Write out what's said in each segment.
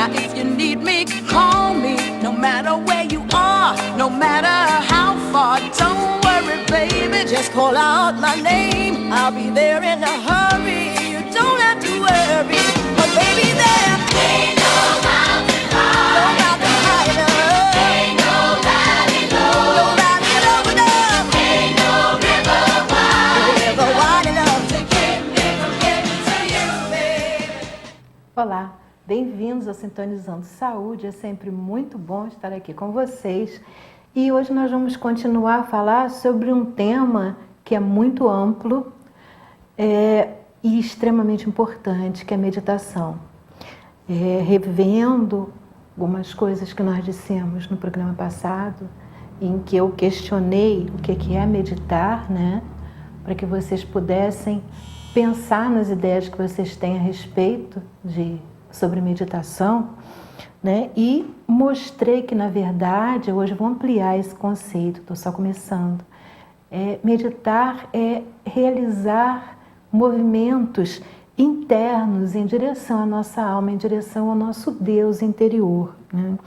Now if you need me, call me. No matter where you are, no matter how far. Don't worry, baby, just call out my name. I'll be there in a hurry. You don't have to worry. But baby, there ain't no mountain high, no mountain high enough. Ain't no valley low, no valley low enough. Ain't no river wide enough to keep me from getting to you, baby. Olá, bem-vindos ao Sintonizando Saúde. É sempre muito bom estar aqui com vocês. E hoje nós vamos continuar a falar sobre um tema que é muito amplo e extremamente importante, que é a meditação. Revendo algumas coisas que nós dissemos no programa passado, em que eu questionei o que é meditar, né? Para que vocês pudessem pensar nas ideias que vocês têm a respeito sobre meditação, né? E mostrei que, na verdade, hoje eu vou ampliar esse conceito, estou só começando. Meditar é realizar movimentos internos em direção à nossa alma, em direção ao nosso Deus interior, né?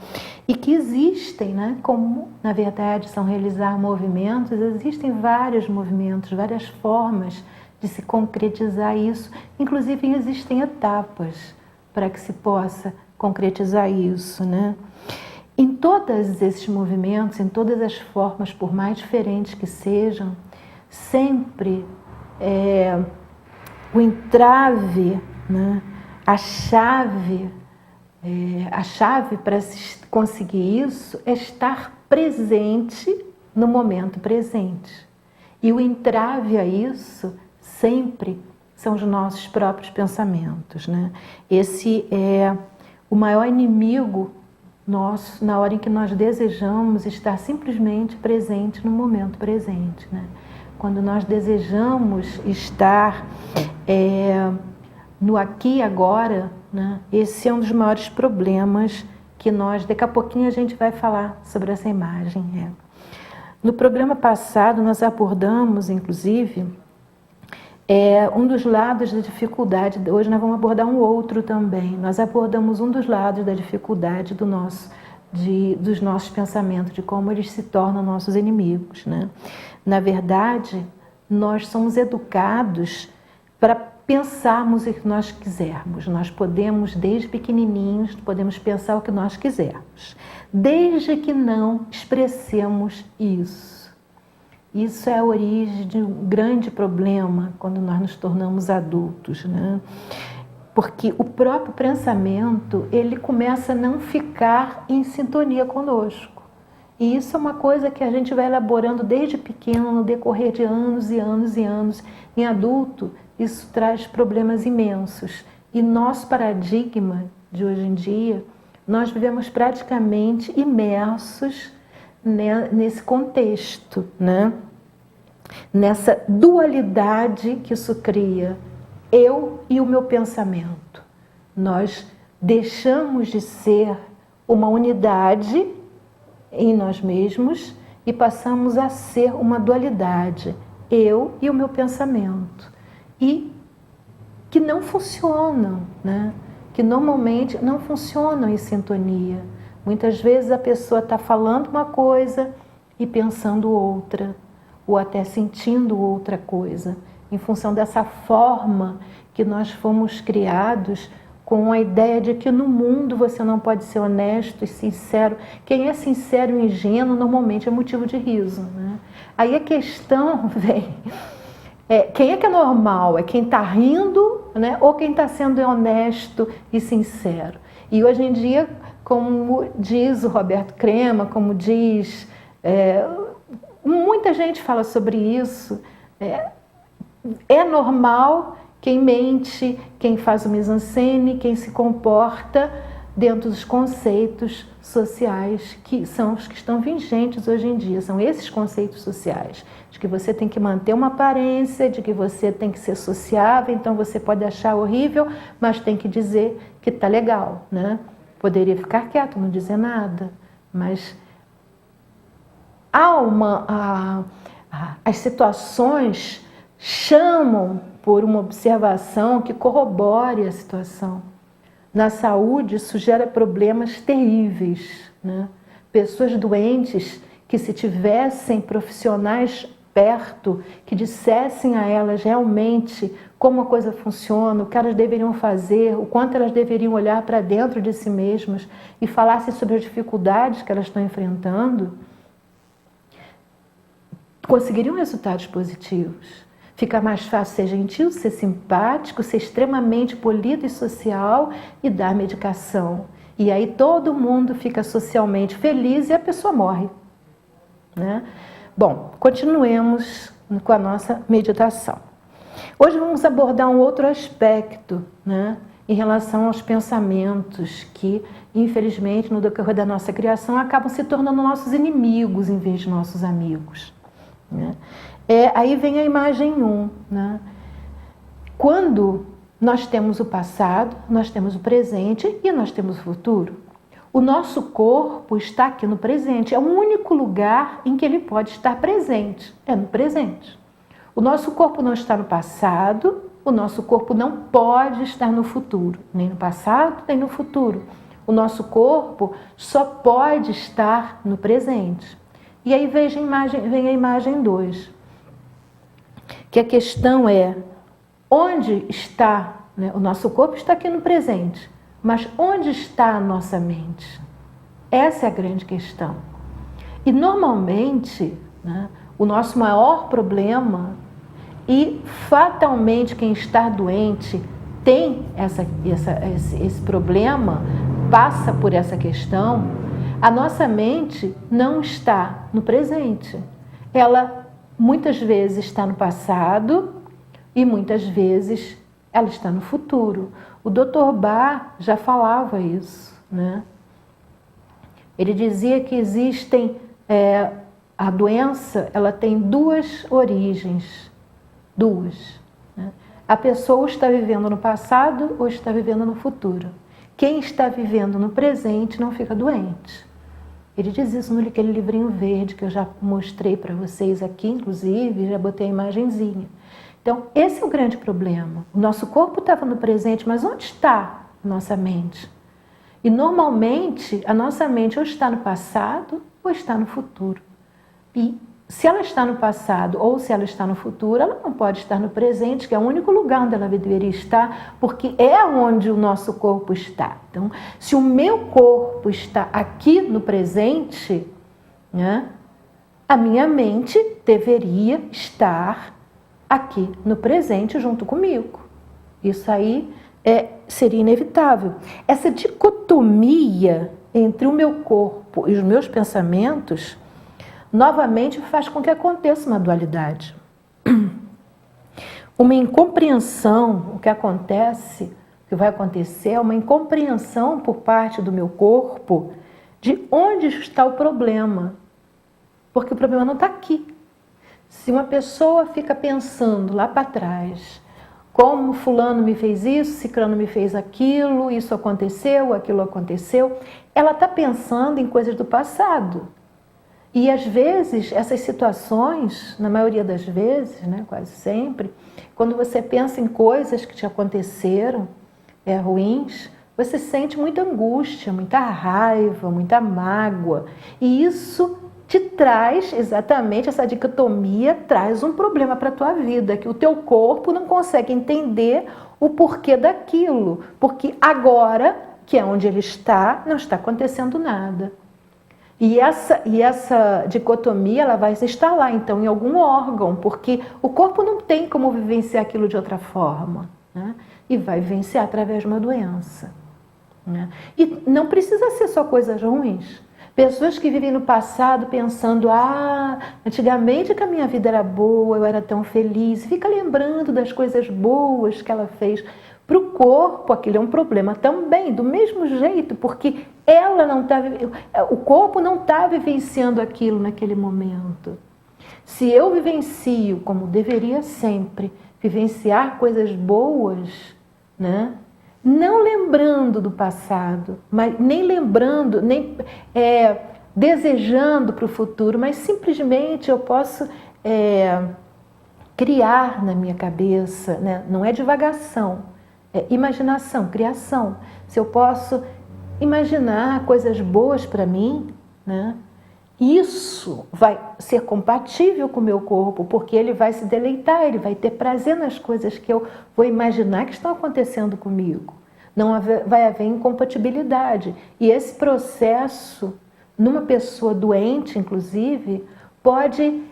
E que existem, né? Como, na verdade, são realizar movimentos, existem vários movimentos, várias formas de se concretizar isso, inclusive existem etapas para que se possa concretizar isso, né? Em todos esses movimentos, em todas as formas, por mais diferentes que sejam, sempre o entrave, né? A chave para se conseguir isso é estar presente no momento presente. E o entrave a isso sempre são os nossos próprios pensamentos, né? Esse é o maior inimigo nosso na hora em que nós desejamos estar simplesmente presente no momento presente, né? Quando nós desejamos estar no aqui e agora, né? Esse é um dos maiores problemas que nós, daqui a pouquinho a gente vai falar sobre essa imagem. No programa passado nós abordamos, inclusive, um dos lados da dificuldade. Hoje nós vamos abordar um outro também. Nós abordamos um dos lados da dificuldade dos nossos pensamentos, de como eles se tornam nossos inimigos, né? Na verdade, nós somos educados para pensarmos o que nós quisermos. Nós podemos, desde pequenininhos, podemos pensar o que nós quisermos, desde que não expressemos isso. Isso é a origem de um grande problema quando nós nos tornamos adultos, né? Porque o próprio pensamento, ele começa a não ficar em sintonia conosco. E isso é uma coisa que a gente vai elaborando desde pequeno, no decorrer de anos e anos e anos. Em adulto, isso traz problemas imensos. E nosso paradigma de hoje em dia, nós vivemos praticamente imersos nesse contexto, né? Nessa dualidade que isso cria, eu e o meu pensamento. Nós deixamos de ser uma unidade em nós mesmos e passamos a ser uma dualidade, eu e o meu pensamento, e que não funcionam, né? Que normalmente não funcionam em sintonia. Muitas vezes a pessoa está falando uma coisa e pensando outra, ou até sentindo outra coisa, em função dessa forma que nós fomos criados com a ideia de que no mundo você não pode ser honesto e sincero. Quem é sincero e ingênuo normalmente é motivo de riso, né? Aí a questão vem, quem é que é normal? É quem está rindo, né? Ou quem está sendo honesto e sincero? E hoje em dia, como diz o Roberto Crema, como diz... muita gente fala sobre isso. É normal quem mente, quem faz o mise-en-scène, quem se comporta dentro dos conceitos sociais que são os que estão vigentes hoje em dia. São esses conceitos sociais, de que você tem que manter uma aparência, de que você tem que ser sociável, então você pode achar horrível, mas tem que dizer que está legal, né? Poderia ficar quieto, não dizer nada, mas as situações chamam por uma observação que corrobore a situação. Na saúde, isso gera problemas terríveis, né? Pessoas doentes que, se tivessem profissionais perto, que dissessem a elas realmente como a coisa funciona, o que elas deveriam fazer, o quanto elas deveriam olhar para dentro de si mesmas e falassem sobre as dificuldades que elas estão enfrentando, conseguiriam resultados positivos. Fica mais fácil ser gentil, ser simpático, ser extremamente polido e social e dar medicação. E aí todo mundo fica socialmente feliz e a pessoa morre, né? Bom, continuemos com a nossa meditação. Hoje vamos abordar um outro aspecto, né, em relação aos pensamentos que, infelizmente, no decorrer da nossa criação, acabam se tornando nossos inimigos em vez de nossos amigos, né? Aí vem a imagem 1, né? Quando nós temos o passado, nós temos o presente e nós temos o futuro. O nosso corpo está aqui no presente, é o único lugar em que ele pode estar presente, é no presente. O nosso corpo não está no passado, o nosso corpo não pode estar no futuro, nem no passado, nem no futuro. O nosso corpo só pode estar no presente. E aí vem a imagem 2, que a questão é, onde está, né? O nosso corpo está aqui no presente, mas onde está a nossa mente? Essa é a grande questão. E normalmente, né, o nosso maior problema, e fatalmente quem está doente tem esse problema, passa por essa questão, a nossa mente não está no presente. Ela muitas vezes está no passado e muitas vezes ela está no futuro. O Dr. Bach já falava isso, né? Ele dizia que existem, a doença, ela tem 2 origens, 2. Né? A pessoa está vivendo no passado ou está vivendo no futuro. Quem está vivendo no presente não fica doente. Ele diz isso naquele livrinho verde que eu já mostrei para vocês aqui, inclusive, já botei a imagenzinha. Então, esse é o grande problema. O nosso corpo estava no presente, mas onde está a nossa mente? E, normalmente, a nossa mente ou está no passado ou está no futuro. E se ela está no passado ou se ela está no futuro, ela não pode estar no presente, que é o único lugar onde ela deveria estar, porque é onde o nosso corpo está. Então, se o meu corpo está aqui no presente, né, a minha mente deveria estar aqui no presente junto comigo. Isso aí seria inevitável. Essa dicotomia entre o meu corpo e os meus pensamentos novamente faz com que aconteça uma dualidade. Uma incompreensão, o que vai acontecer é uma incompreensão por parte do meu corpo de onde está o problema. Porque o problema não está aqui. Se uma pessoa fica pensando lá para trás, como fulano me fez isso, ciclano me fez aquilo, isso aconteceu, aquilo aconteceu, ela está pensando em coisas do passado. E às vezes, essas situações, na maioria das vezes, né, quase sempre, quando você pensa em coisas que te aconteceram, ruins, você sente muita angústia, muita raiva, muita mágoa. E isso te traz, exatamente, essa dicotomia traz um problema para a tua vida, que o teu corpo não consegue entender o porquê daquilo, porque agora, que é onde ele está, não está acontecendo nada. E essa dicotomia ela vai se instalar, então, em algum órgão, porque o corpo não tem como vivenciar aquilo de outra forma, né? E vai vivenciar através de uma doença, né? E não precisa ser só coisas ruins. Pessoas que vivem no passado pensando, antigamente que a minha vida era boa, eu era tão feliz, fica lembrando das coisas boas que ela fez. Para o corpo, aquilo é um problema também, do mesmo jeito, porque o corpo não está vivenciando aquilo naquele momento. Se eu vivencio, como deveria sempre, vivenciar coisas boas, né? Não lembrando do passado, mas nem lembrando, nem desejando para o futuro, mas simplesmente eu posso criar na minha cabeça, né? Não é divagação, imaginação, criação. Se eu posso imaginar coisas boas para mim, né? Isso vai ser compatível com o meu corpo, porque ele vai se deleitar, ele vai ter prazer nas coisas que eu vou imaginar que estão acontecendo comigo. Não vai haver incompatibilidade. E esse processo, numa pessoa doente, inclusive, pode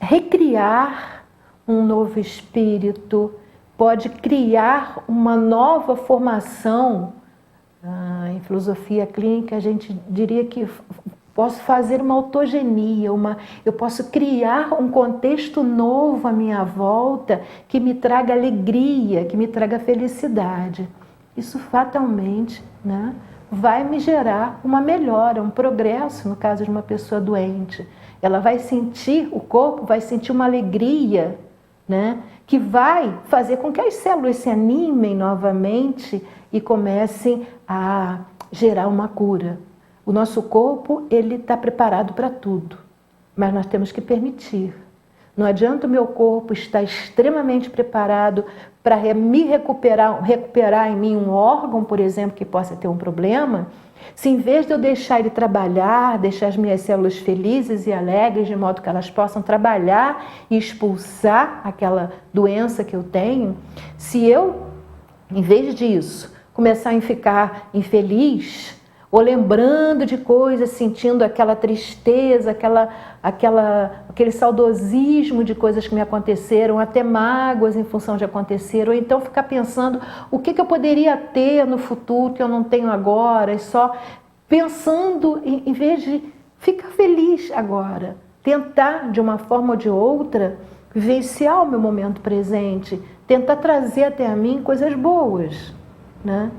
recriar um novo espírito, pode criar uma nova formação. Em filosofia clínica, a gente diria que posso fazer uma autogenia, eu posso criar um contexto novo à minha volta que me traga alegria, que me traga felicidade. Isso fatalmente, né, vai me gerar uma melhora, um progresso no caso de uma pessoa doente. Ela vai sentir, o corpo vai sentir uma alegria, né, que vai fazer com que as células se animem novamente e comecem a gerar uma cura. O nosso corpo, ele está preparado para tudo, mas nós temos que permitir. Não adianta o meu corpo estar extremamente preparado para me recuperar em mim um órgão, por exemplo, que possa ter um problema, se em vez de eu deixar ele trabalhar, deixar as minhas células felizes e alegres, de modo que elas possam trabalhar e expulsar aquela doença que eu tenho, se eu, em vez disso, começar a ficar infeliz, ou lembrando de coisas, sentindo aquela tristeza, aquele saudosismo de coisas que me aconteceram, até mágoas em função de acontecer, ou então ficar pensando o que eu poderia ter no futuro que eu não tenho agora, e só pensando, em vez de ficar feliz agora, tentar de uma forma ou de outra vivenciar o meu momento presente, tentar trazer até a mim coisas boas, né?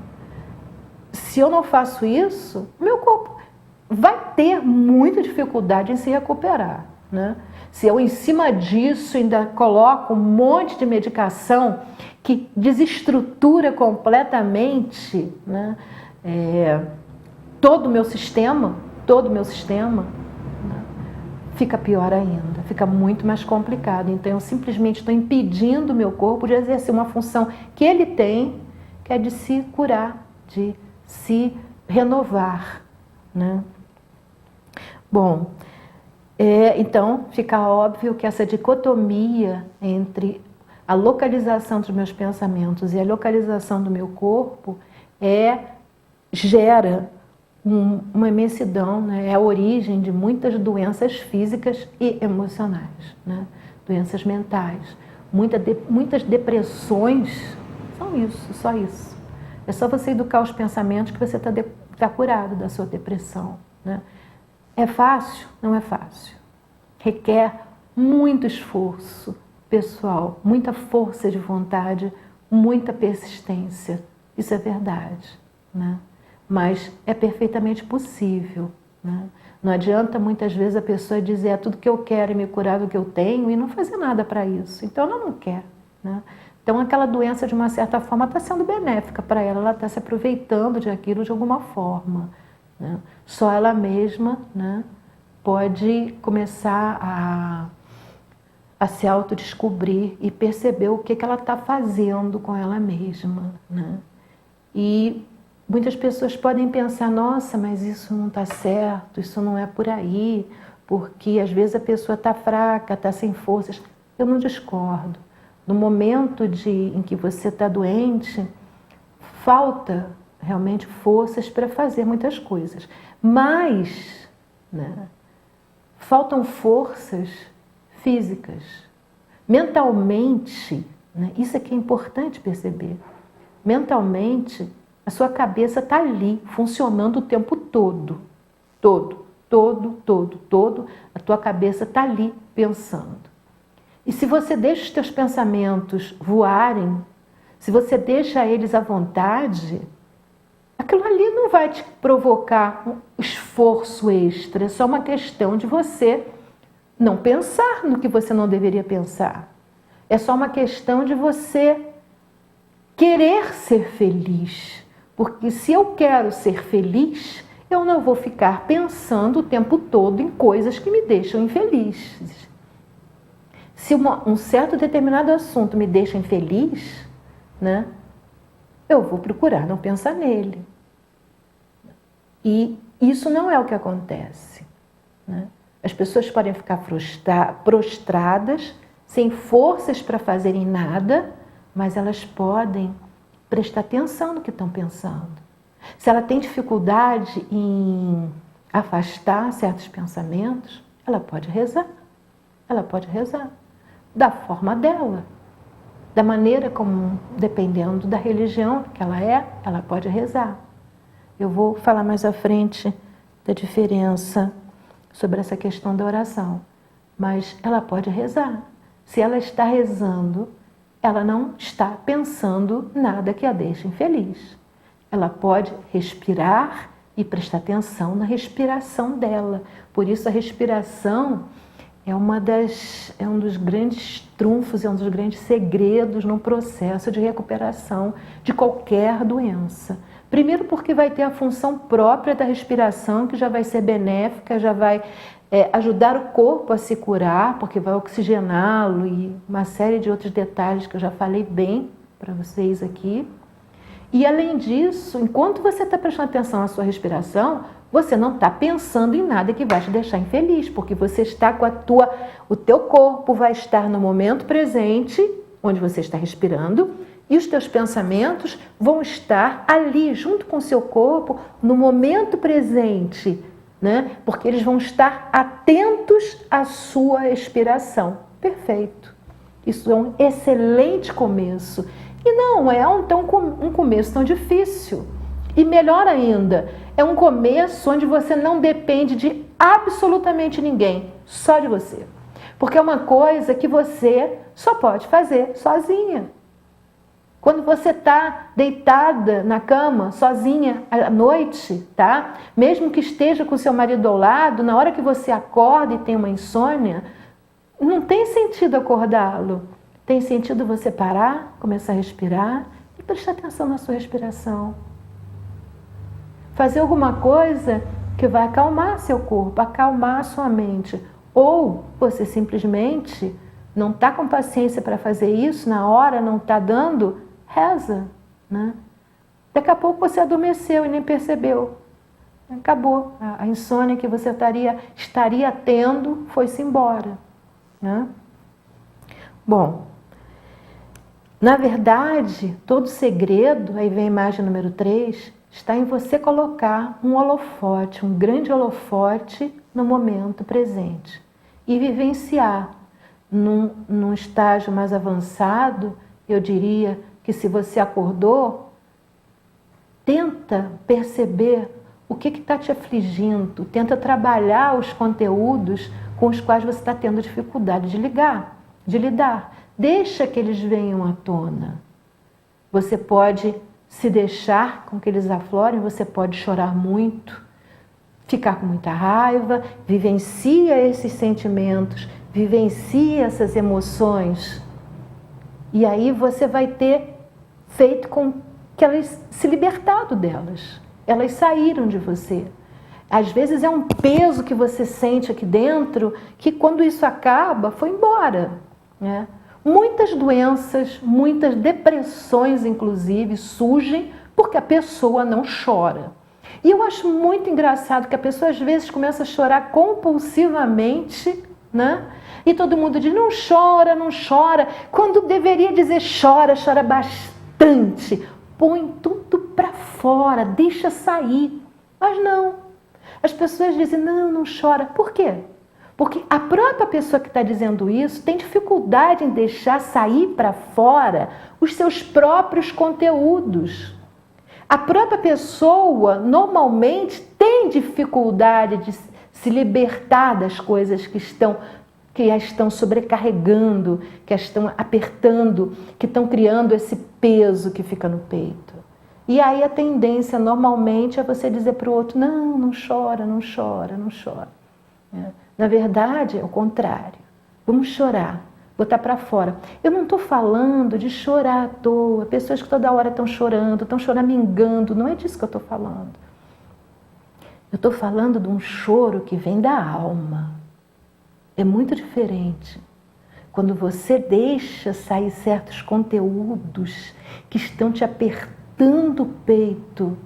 Se eu não faço isso, meu corpo vai ter muita dificuldade em se recuperar, né? Se eu, em cima disso, ainda coloco um monte de medicação que desestrutura completamente, né, todo o meu sistema, né, fica pior ainda, fica muito mais complicado. Então, eu simplesmente estou impedindo o meu corpo de exercer uma função que ele tem, que é de se curar, de se renovar, né? Bom, então fica óbvio que essa dicotomia entre a localização dos meus pensamentos e a localização do meu corpo gera uma imensidão, né? É a origem de muitas doenças físicas e emocionais, né? Doenças mentais, muitas depressões são isso, só isso. É só você educar os pensamentos que você está curado da sua depressão, né? É fácil? Não é fácil. Requer muito esforço pessoal, muita força de vontade, muita persistência. Isso é verdade, né? Mas é perfeitamente possível, né? Não adianta muitas vezes a pessoa dizer tudo que eu quero e me curar do que eu tenho e não fazer nada para isso. Então ela não quer, né? Então aquela doença de uma certa forma está sendo benéfica para ela, ela está se aproveitando de aquilo de alguma forma, né? Só ela mesma, né, pode começar a se autodescobrir e perceber o que ela está fazendo com ela mesma, né? E muitas pessoas podem pensar, nossa, mas isso não está certo, isso não é por aí, porque às vezes a pessoa está fraca, está sem forças. Eu não discordo. No momento em que você está doente, falta realmente forças para fazer muitas coisas. Mas, né, faltam forças físicas. Mentalmente, né, isso é que é importante perceber. Mentalmente, a sua cabeça está ali, funcionando o tempo todo. Todo. A tua cabeça está ali pensando. E se você deixa os teus pensamentos voarem, se você deixa eles à vontade, aquilo ali não vai te provocar um esforço extra. É só uma questão de você não pensar no que você não deveria pensar. É só uma questão de você querer ser feliz. Porque se eu quero ser feliz, eu não vou ficar pensando o tempo todo em coisas que me deixam infeliz. Se um certo determinado assunto me deixa infeliz, né? Eu vou procurar não pensar nele. E isso não é o que acontece, né? As pessoas podem ficar prostradas, sem forças para fazerem nada, mas elas podem prestar atenção no que estão pensando. Se ela tem dificuldade em afastar certos pensamentos, ela pode rezar. Ela pode rezar da forma dela, da maneira como, dependendo da religião que ela pode rezar. Eu vou falar mais à frente da diferença sobre essa questão da oração, mas ela pode rezar. Se ela está rezando, ela não está pensando nada que a deixe infeliz. Ela pode respirar e prestar atenção na respiração dela. Por isso a respiração é um dos grandes trunfos, é um dos grandes segredos no processo de recuperação de qualquer doença. Primeiro porque vai ter a função própria da respiração, que já vai ser benéfica, já vai ajudar o corpo a se curar, porque vai oxigená-lo e uma série de outros detalhes que eu já falei bem para vocês aqui. E além disso, enquanto você está prestando atenção à sua respiração, você não está pensando em nada que vai te deixar infeliz, porque você está com o teu corpo vai estar no momento presente, onde você está respirando, e os teus pensamentos vão estar ali, junto com o seu corpo, no momento presente, né? Porque eles vão estar atentos à sua expiração. Perfeito. Isso é um excelente começo. E não é um começo tão difícil. E melhor ainda, é um começo onde você não depende de absolutamente ninguém, só de você. Porque é uma coisa que você só pode fazer sozinha. Quando você está deitada na cama, sozinha à noite, tá? Mesmo que esteja com seu marido ao lado, na hora que você acorda e tem uma insônia, não tem sentido acordá-lo. Tem sentido você parar, começar a respirar e prestar atenção na sua respiração. Fazer alguma coisa que vai acalmar seu corpo, acalmar a sua mente. Ou você simplesmente não está com paciência para fazer isso, na hora não está dando, reza, né? Daqui a pouco você adormeceu e nem percebeu. Acabou. A insônia que você estaria tendo foi-se embora, né? Bom, na verdade, todo segredo, aí vem a imagem número 3, está em você colocar um holofote, um grande holofote no momento presente e vivenciar. Num estágio mais avançado, eu diria que se você acordou, tenta perceber o que está te afligindo, tenta trabalhar os conteúdos com os quais você está tendo dificuldade de lidar. Deixa que eles venham à tona. Você pode se deixar com que eles aflorem, você pode chorar muito, ficar com muita raiva, vivencia esses sentimentos, vivencia essas emoções. E aí você vai ter feito com que elas se libertado delas. Elas saíram de você. Às vezes é um peso que você sente aqui dentro, que quando isso acaba, foi embora, né? Muitas doenças, muitas depressões, inclusive, surgem porque a pessoa não chora. E eu acho muito engraçado que a pessoa, às vezes, começa a chorar compulsivamente, né? E todo mundo diz, não chora, não chora. Quando deveria dizer chora, chora bastante. Põe tudo para fora, deixa sair. Mas não. As pessoas dizem, não chora. Por quê? Porque a própria pessoa que está dizendo isso tem dificuldade em deixar sair para fora os seus próprios conteúdos. A própria pessoa normalmente tem dificuldade de se libertar das coisas que a estão sobrecarregando, que a estão apertando, que estão criando esse peso que fica no peito. E aí a tendência normalmente é você dizer para o outro, não chora, não chora, não chora. Na verdade, é o contrário. Vamos chorar, botar para fora. Eu não estou falando de chorar à toa, pessoas que toda hora estão choramingando, não é disso que eu estou falando. Eu estou falando de um choro que vem da alma. É muito diferente. quando você deixa sair certos conteúdos que estão te apertando o peito,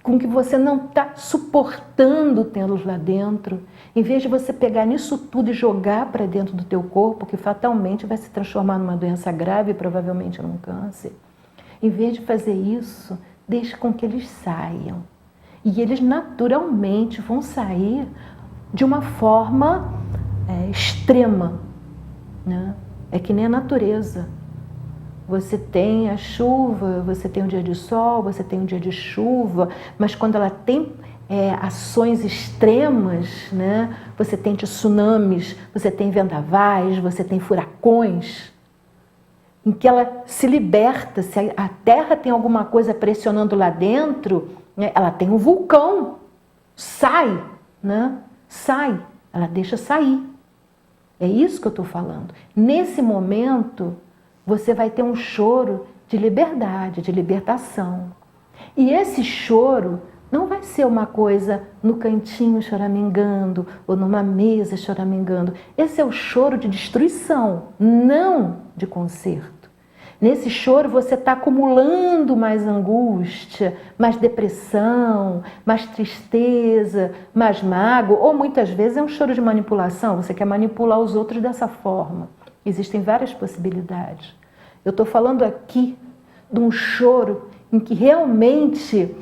com que você não está suportando tê-los lá dentro, em vez de você pegar nisso tudo e jogar para dentro do teu corpo, que fatalmente vai se transformar numa doença grave, provavelmente num câncer, em vez de fazer isso, deixe com que eles saiam. E eles naturalmente vão sair de uma forma extrema, né? É que nem a natureza. Você tem a chuva, você tem um dia de sol, você tem um dia de chuva, mas quando ela tem ações extremas, né? Você tem tsunamis, você tem vendavais, você tem furacões, em que ela se liberta. Se a Terra tem alguma coisa pressionando lá dentro, né? Ela tem um vulcão, sai, né? Sai, ela deixa sair. É isso que eu estou falando. Nesse momento, você vai ter um choro de liberdade, de libertação. E esse choro não vai ser uma coisa no cantinho choramingando ou numa mesa choramingando. Esse é o choro de destruição, não de conserto. Nesse choro você está acumulando mais angústia, mais depressão, mais tristeza, mais mágoa, ou muitas vezes é um choro de manipulação, você quer manipular os outros dessa forma. Existem várias possibilidades. Eu estou falando aqui de um choro em que realmente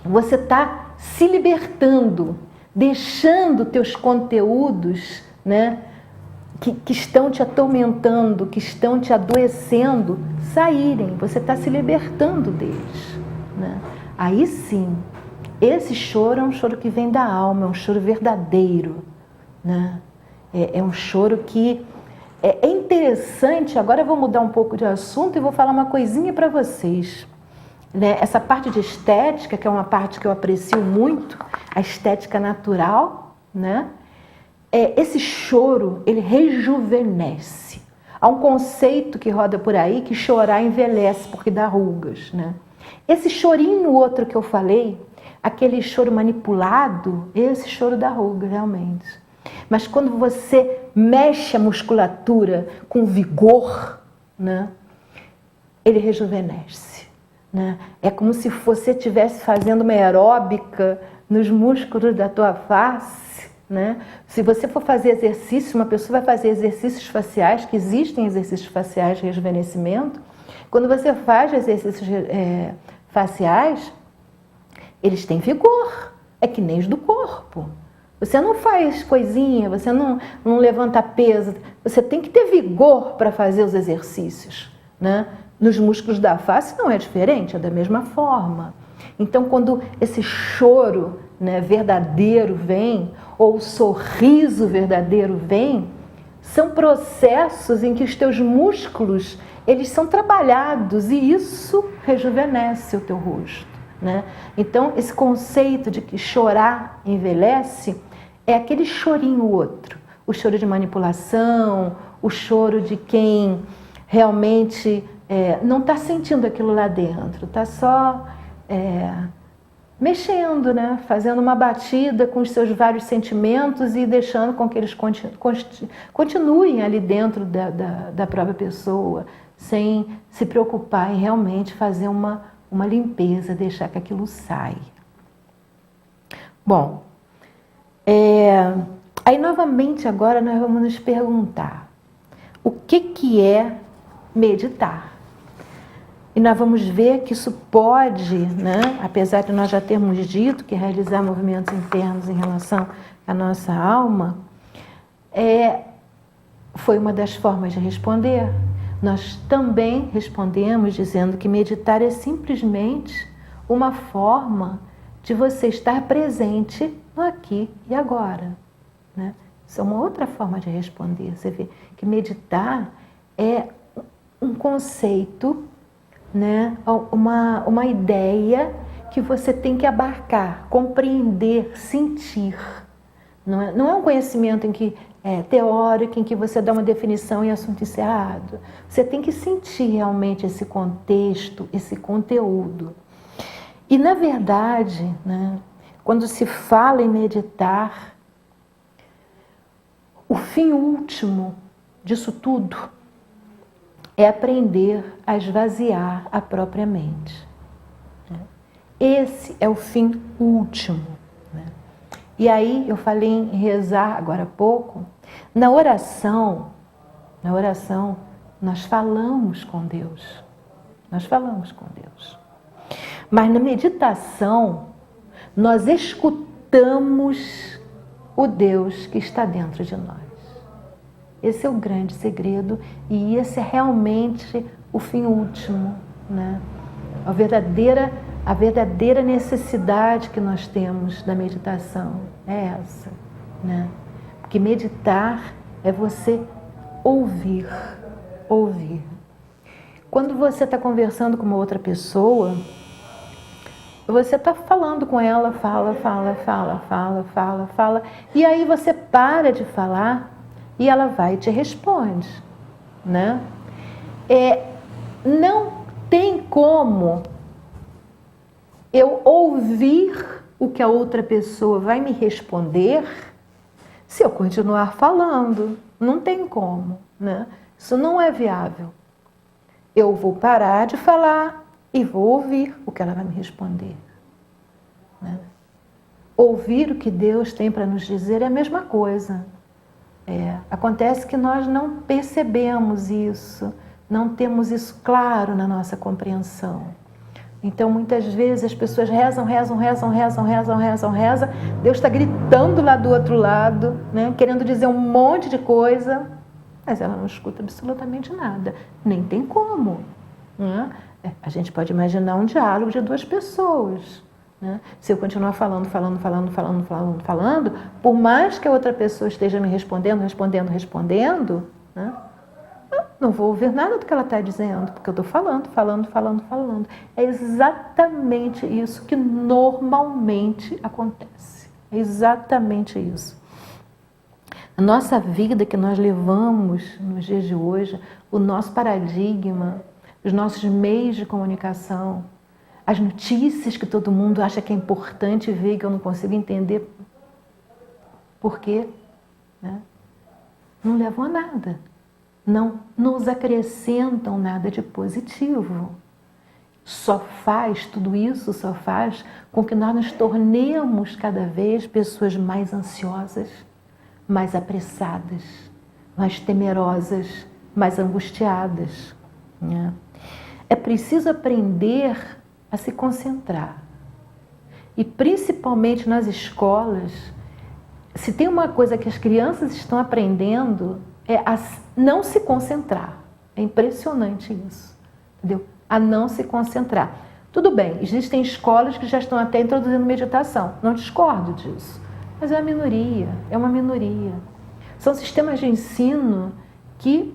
você está se libertando, deixando teus conteúdos, né, que estão te atormentando, que estão te adoecendo, saírem. Você está se libertando deles, né? Aí sim, esse choro é um choro que vem da alma, é um choro verdadeiro, né? É um choro que é interessante. Agora eu vou mudar um pouco de assunto e vou falar uma coisinha para vocês, né? Essa parte de estética, que é uma parte que eu aprecio muito, a estética natural, né? Esse choro, ele rejuvenesce. Há um conceito que roda por aí que chorar envelhece porque dá rugas, né? Esse chorinho outro que eu falei, aquele choro manipulado, esse choro dá ruga realmente. Mas quando você mexe a musculatura com vigor, né, ele rejuvenesce, né? É como se você estivesse fazendo uma aeróbica nos músculos da tua face, né? Se você for fazer exercício, uma pessoa vai fazer exercícios faciais, que existem exercícios faciais de rejuvenescimento. Quando você faz exercícios faciais, eles têm vigor, é que nem os do corpo. Você não faz coisinha, você não levanta peso, você tem que ter vigor para fazer os exercícios, né? Nos músculos da face não é diferente, é da mesma forma. Então, quando esse choro, né, verdadeiro vem, ou o sorriso verdadeiro vem, são processos em que os teus músculos, eles são trabalhados, e isso rejuvenesce o teu rosto, né? Então, esse conceito de que chorar envelhece é aquele chorinho outro, o choro de manipulação, o choro de quem realmente não está sentindo aquilo lá dentro, está só mexendo, né? Fazendo uma batida com os seus vários sentimentos e deixando com que eles continuem ali dentro da própria pessoa, sem se preocupar em realmente fazer uma limpeza, deixar que aquilo saia. Bom, aí novamente agora nós vamos nos perguntar o que é meditar. E nós vamos ver que isso pode, né, apesar de nós já termos dito que realizar movimentos internos em relação à nossa alma, foi uma das formas de responder. Nós também respondemos dizendo que meditar é simplesmente uma forma de você estar presente no aqui e agora, né? Isso é uma outra forma de responder. Você vê que meditar é um conceito, né? Uma ideia que você tem que abarcar, compreender, sentir. Não é um conhecimento em que teórico, em que você dá uma definição e assunto encerrado. Você tem que sentir realmente esse contexto, esse conteúdo. E, na verdade, né, quando se fala em meditar, o fim último disso tudo é aprender a esvaziar a própria mente. Esse é o fim último. E aí eu falei em rezar agora há pouco. Na oração, nós falamos com Deus. Nós falamos com Deus. Mas na meditação, nós escutamos o Deus que está dentro de nós. Esse é o grande segredo e esse é realmente o fim último, né? A verdadeira necessidade que nós temos da meditação é essa, né? Porque meditar é você ouvir. Quando você está conversando com uma outra pessoa, você está falando com ela, fala, e aí você para de falar e ela vai e te responde, né? Não tem como eu ouvir o que a outra pessoa vai me responder se eu continuar falando. Não tem como, né? Isso não é viável. Eu vou parar de falar e vou ouvir o que ela vai me responder, né? Ouvir o que Deus tem para nos dizer é a mesma coisa. Acontece que nós não percebemos isso, não temos isso claro na nossa compreensão. Então, muitas vezes as pessoas rezam, Deus está gritando lá do outro lado, né, querendo dizer um monte de coisa, mas ela não escuta absolutamente nada. Nem tem como, né? A gente pode imaginar um diálogo de duas pessoas, né? Se eu continuar falando, por mais que a outra pessoa esteja me respondendo, né? Não vou ouvir nada do que ela está dizendo, porque eu estou falando. É exatamente isso que normalmente acontece. É exatamente isso. A nossa vida que nós levamos nos dias de hoje, o nosso paradigma, os nossos meios de comunicação, as notícias que todo mundo acha que é importante ver, que eu não consigo entender por quê, né? Não levam a nada. Não nos acrescentam nada de positivo. Tudo isso só faz com que nós nos tornemos cada vez pessoas mais ansiosas, mais apressadas, mais temerosas, mais angustiadas, né? É preciso aprender a se concentrar. E principalmente nas escolas, se tem uma coisa que as crianças estão aprendendo é a não se concentrar. É impressionante isso, entendeu? A não se concentrar. Tudo bem, existem escolas que já estão até introduzindo meditação. Não discordo disso. Mas é uma minoria. São sistemas de ensino que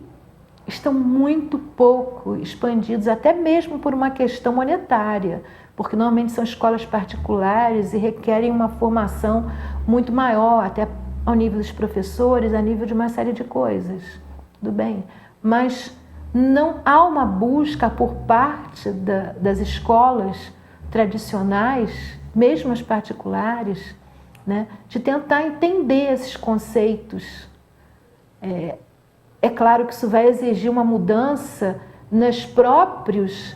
estão muito pouco expandidos, até mesmo por uma questão monetária, porque normalmente são escolas particulares e requerem uma formação muito maior, até ao nível dos professores, a nível de uma série de coisas. Tudo bem? Mas não há uma busca por parte das escolas tradicionais, mesmo as particulares, né, de tentar entender esses conceitos. É claro que isso vai exigir uma mudança nos próprios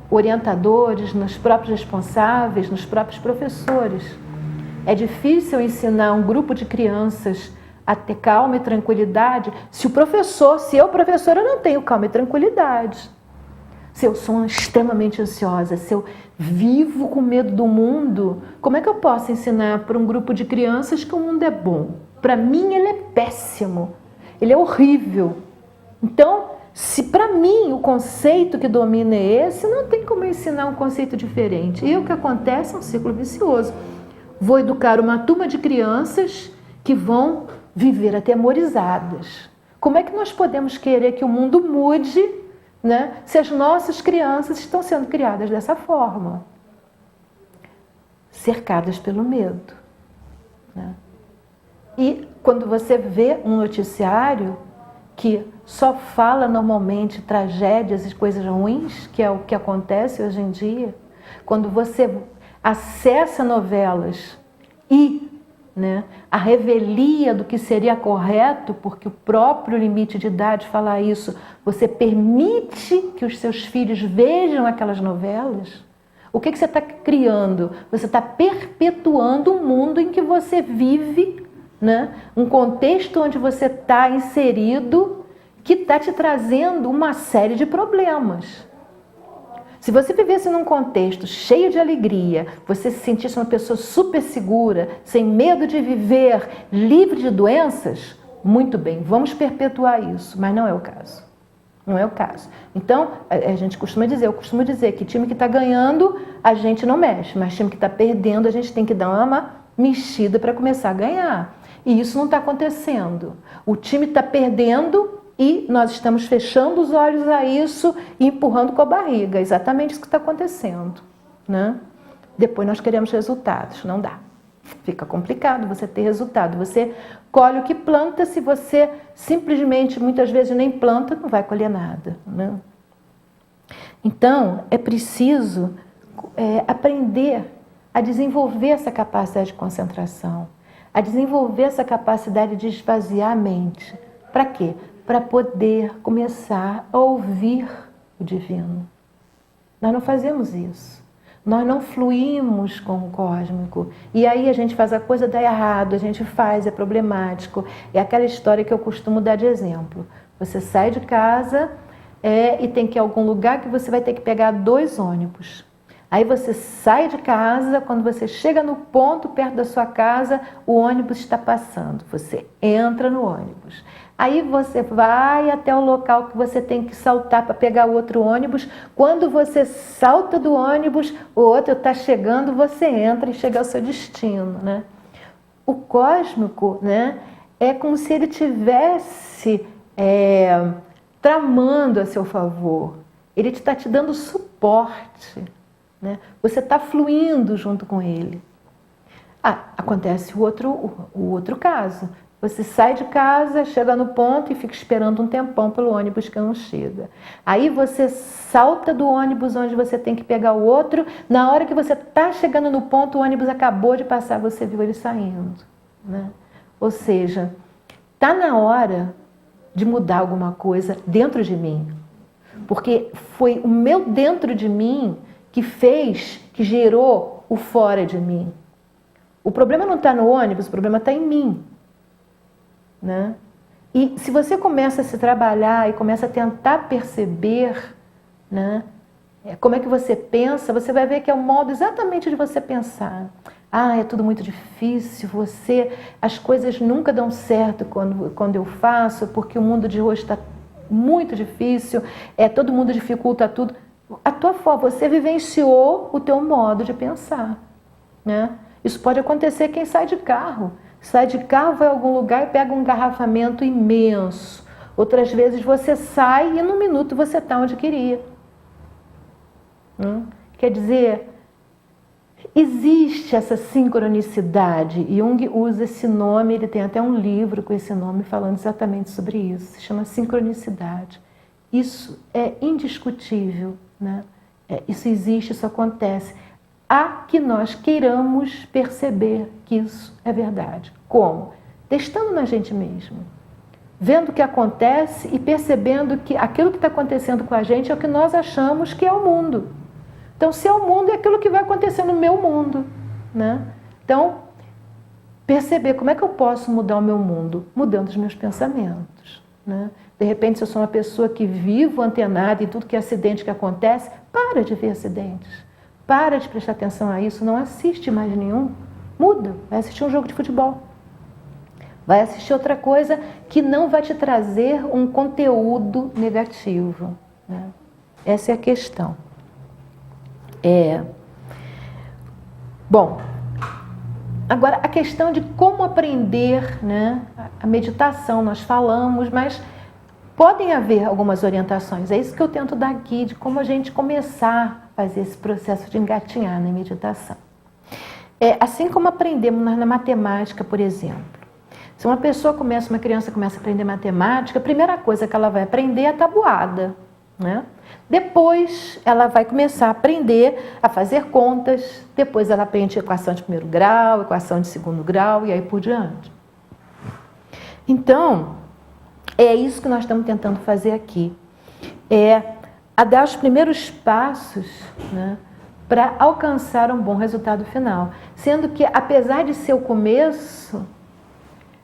orientadores, nos próprios responsáveis, nos próprios professores. É difícil ensinar um grupo de crianças a ter calma e tranquilidade se eu, professora, não tenho calma e tranquilidade. Se eu sou extremamente ansiosa, se eu vivo com medo do mundo, como é que eu posso ensinar para um grupo de crianças que o mundo é bom? Para mim ele é péssimo, ele é horrível. Então, se para mim o conceito que domina é esse, não tem como eu ensinar um conceito diferente. E o que acontece é um ciclo vicioso. Vou educar uma turma de crianças que vão viver atemorizadas. Como é que nós podemos querer que o mundo mude, né, se as nossas crianças estão sendo criadas dessa forma? Cercadas pelo medo, né? E quando você vê um noticiário que só fala normalmente tragédias e coisas ruins, que é o que acontece hoje em dia, quando você acessa novelas e né, a revelia do que seria correto, porque o próprio limite de idade fala isso, você permite que os seus filhos vejam aquelas novelas? O que você está criando? Você está perpetuando um mundo em que você vive, né, um contexto onde você está inserido, que está te trazendo uma série de problemas. Se você vivesse num contexto cheio de alegria, você se sentisse uma pessoa super segura, sem medo de viver, livre de doenças, muito bem, vamos perpetuar isso, mas não é o caso. Não é o caso. Então, a gente costuma dizer, eu costumo dizer que time que está ganhando, a gente não mexe, mas time que está perdendo, a gente tem que dar uma mexida para começar a ganhar. E isso não está acontecendo. O time está perdendo e nós estamos fechando os olhos a isso e empurrando com a barriga. É exatamente isso que está acontecendo, né? Depois nós queremos resultados. Não dá. Fica complicado você ter resultado. Você colhe o que planta, se você simplesmente, muitas vezes, nem planta, não vai colher nada, né? Então, é preciso aprender a desenvolver essa capacidade de concentração, a desenvolver essa capacidade de esvaziar a mente. Para quê? Para poder começar a ouvir o divino. Nós não fazemos isso. Nós não fluímos com o cósmico. E aí a gente faz a coisa dar errado, a gente faz, é problemático. É aquela história que eu costumo dar de exemplo. Você sai de casa e tem que ir a algum lugar que você vai ter que pegar 2 ônibus. Aí você sai de casa, quando você chega no ponto perto da sua casa, o ônibus está passando. Você entra no ônibus. Aí você vai até o local que você tem que saltar para pegar o outro ônibus. Quando você salta do ônibus, o outro está chegando, você entra e chega ao seu destino, né? O cósmico, né, é como se ele tivesse tramando a seu favor. Ele está te dando suporte, né? Você está fluindo junto com ele. Acontece o outro caso. Você sai de casa, chega no ponto e fica esperando um tempão pelo ônibus que não chega. Aí você salta do ônibus onde você tem que pegar o outro. Na hora que você está chegando no ponto, o ônibus acabou de passar, você viu ele saindo, né? Ou seja, está na hora de mudar alguma coisa dentro de mim. Porque foi o meu dentro de mim que que gerou o fora de mim. O problema não está no ônibus, o problema está em mim, né? E se você começa a se trabalhar e começa a tentar perceber, né, como é que você pensa, você vai ver que é o modo exatamente de você pensar. É tudo muito difícil, as coisas nunca dão certo quando eu faço, porque o mundo de hoje está muito difícil, todo mundo dificulta tudo. A tua forma, você vivenciou o teu modo de pensar, né? Isso pode acontecer quem sai de carro. Sai de carro, vai a algum lugar e pega um engarrafamento imenso. Outras vezes você sai e num minuto você está onde queria. Quer dizer, existe essa sincronicidade. Jung usa esse nome, ele tem até um livro com esse nome falando exatamente sobre isso. Se chama sincronicidade. Isso é indiscutível, né? Isso existe, isso acontece. Há que nós queiramos perceber que isso é verdade. Como? Testando na gente mesmo. Vendo o que acontece e percebendo que aquilo que está acontecendo com a gente é o que nós achamos que é o mundo. Então, se é o mundo, é aquilo que vai acontecer no meu mundo, né? Então, perceber como é que eu posso mudar o meu mundo? Mudando os meus pensamentos, né? De repente, se eu sou uma pessoa que vivo antenada em tudo que é acidente que acontece, para de ver acidentes. Para de prestar atenção a isso, não assiste mais nenhum. Muda, vai assistir um jogo de futebol. Vai assistir outra coisa que não vai te trazer um conteúdo negativo, né? Essa é a questão. Bom, agora a questão de como aprender, né? A meditação nós falamos, mas podem haver algumas orientações. É isso que eu tento dar aqui, de como a gente começar a fazer esse processo de engatinhar na meditação. Assim como aprendemos na matemática, por exemplo. Se uma criança começa a aprender matemática, a primeira coisa que ela vai aprender é a tabuada, né? Depois ela vai começar a aprender a fazer contas, depois ela aprende equação de primeiro grau, equação de segundo grau e aí por diante. Então, é isso que nós estamos tentando fazer aqui. A dar os primeiros passos, né, para alcançar um bom resultado final. Sendo que, apesar de ser o começo,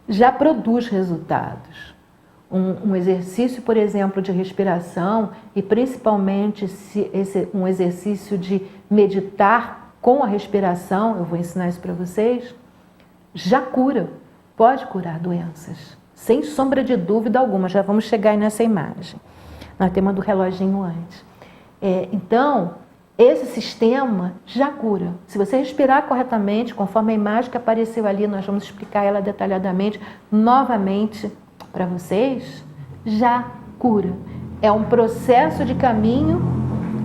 já produz resultados. Um exercício, por exemplo, de respiração e principalmente um exercício de meditar com a respiração, eu vou ensinar isso para vocês, já cura, pode curar doenças, sem sombra de dúvida alguma. Já vamos chegar aí nessa imagem. Nós temos do reloginho antes. Então, esse sistema já cura. Se você respirar corretamente, conforme a imagem que apareceu ali, nós vamos explicar ela detalhadamente novamente para vocês, já cura. É um processo de caminho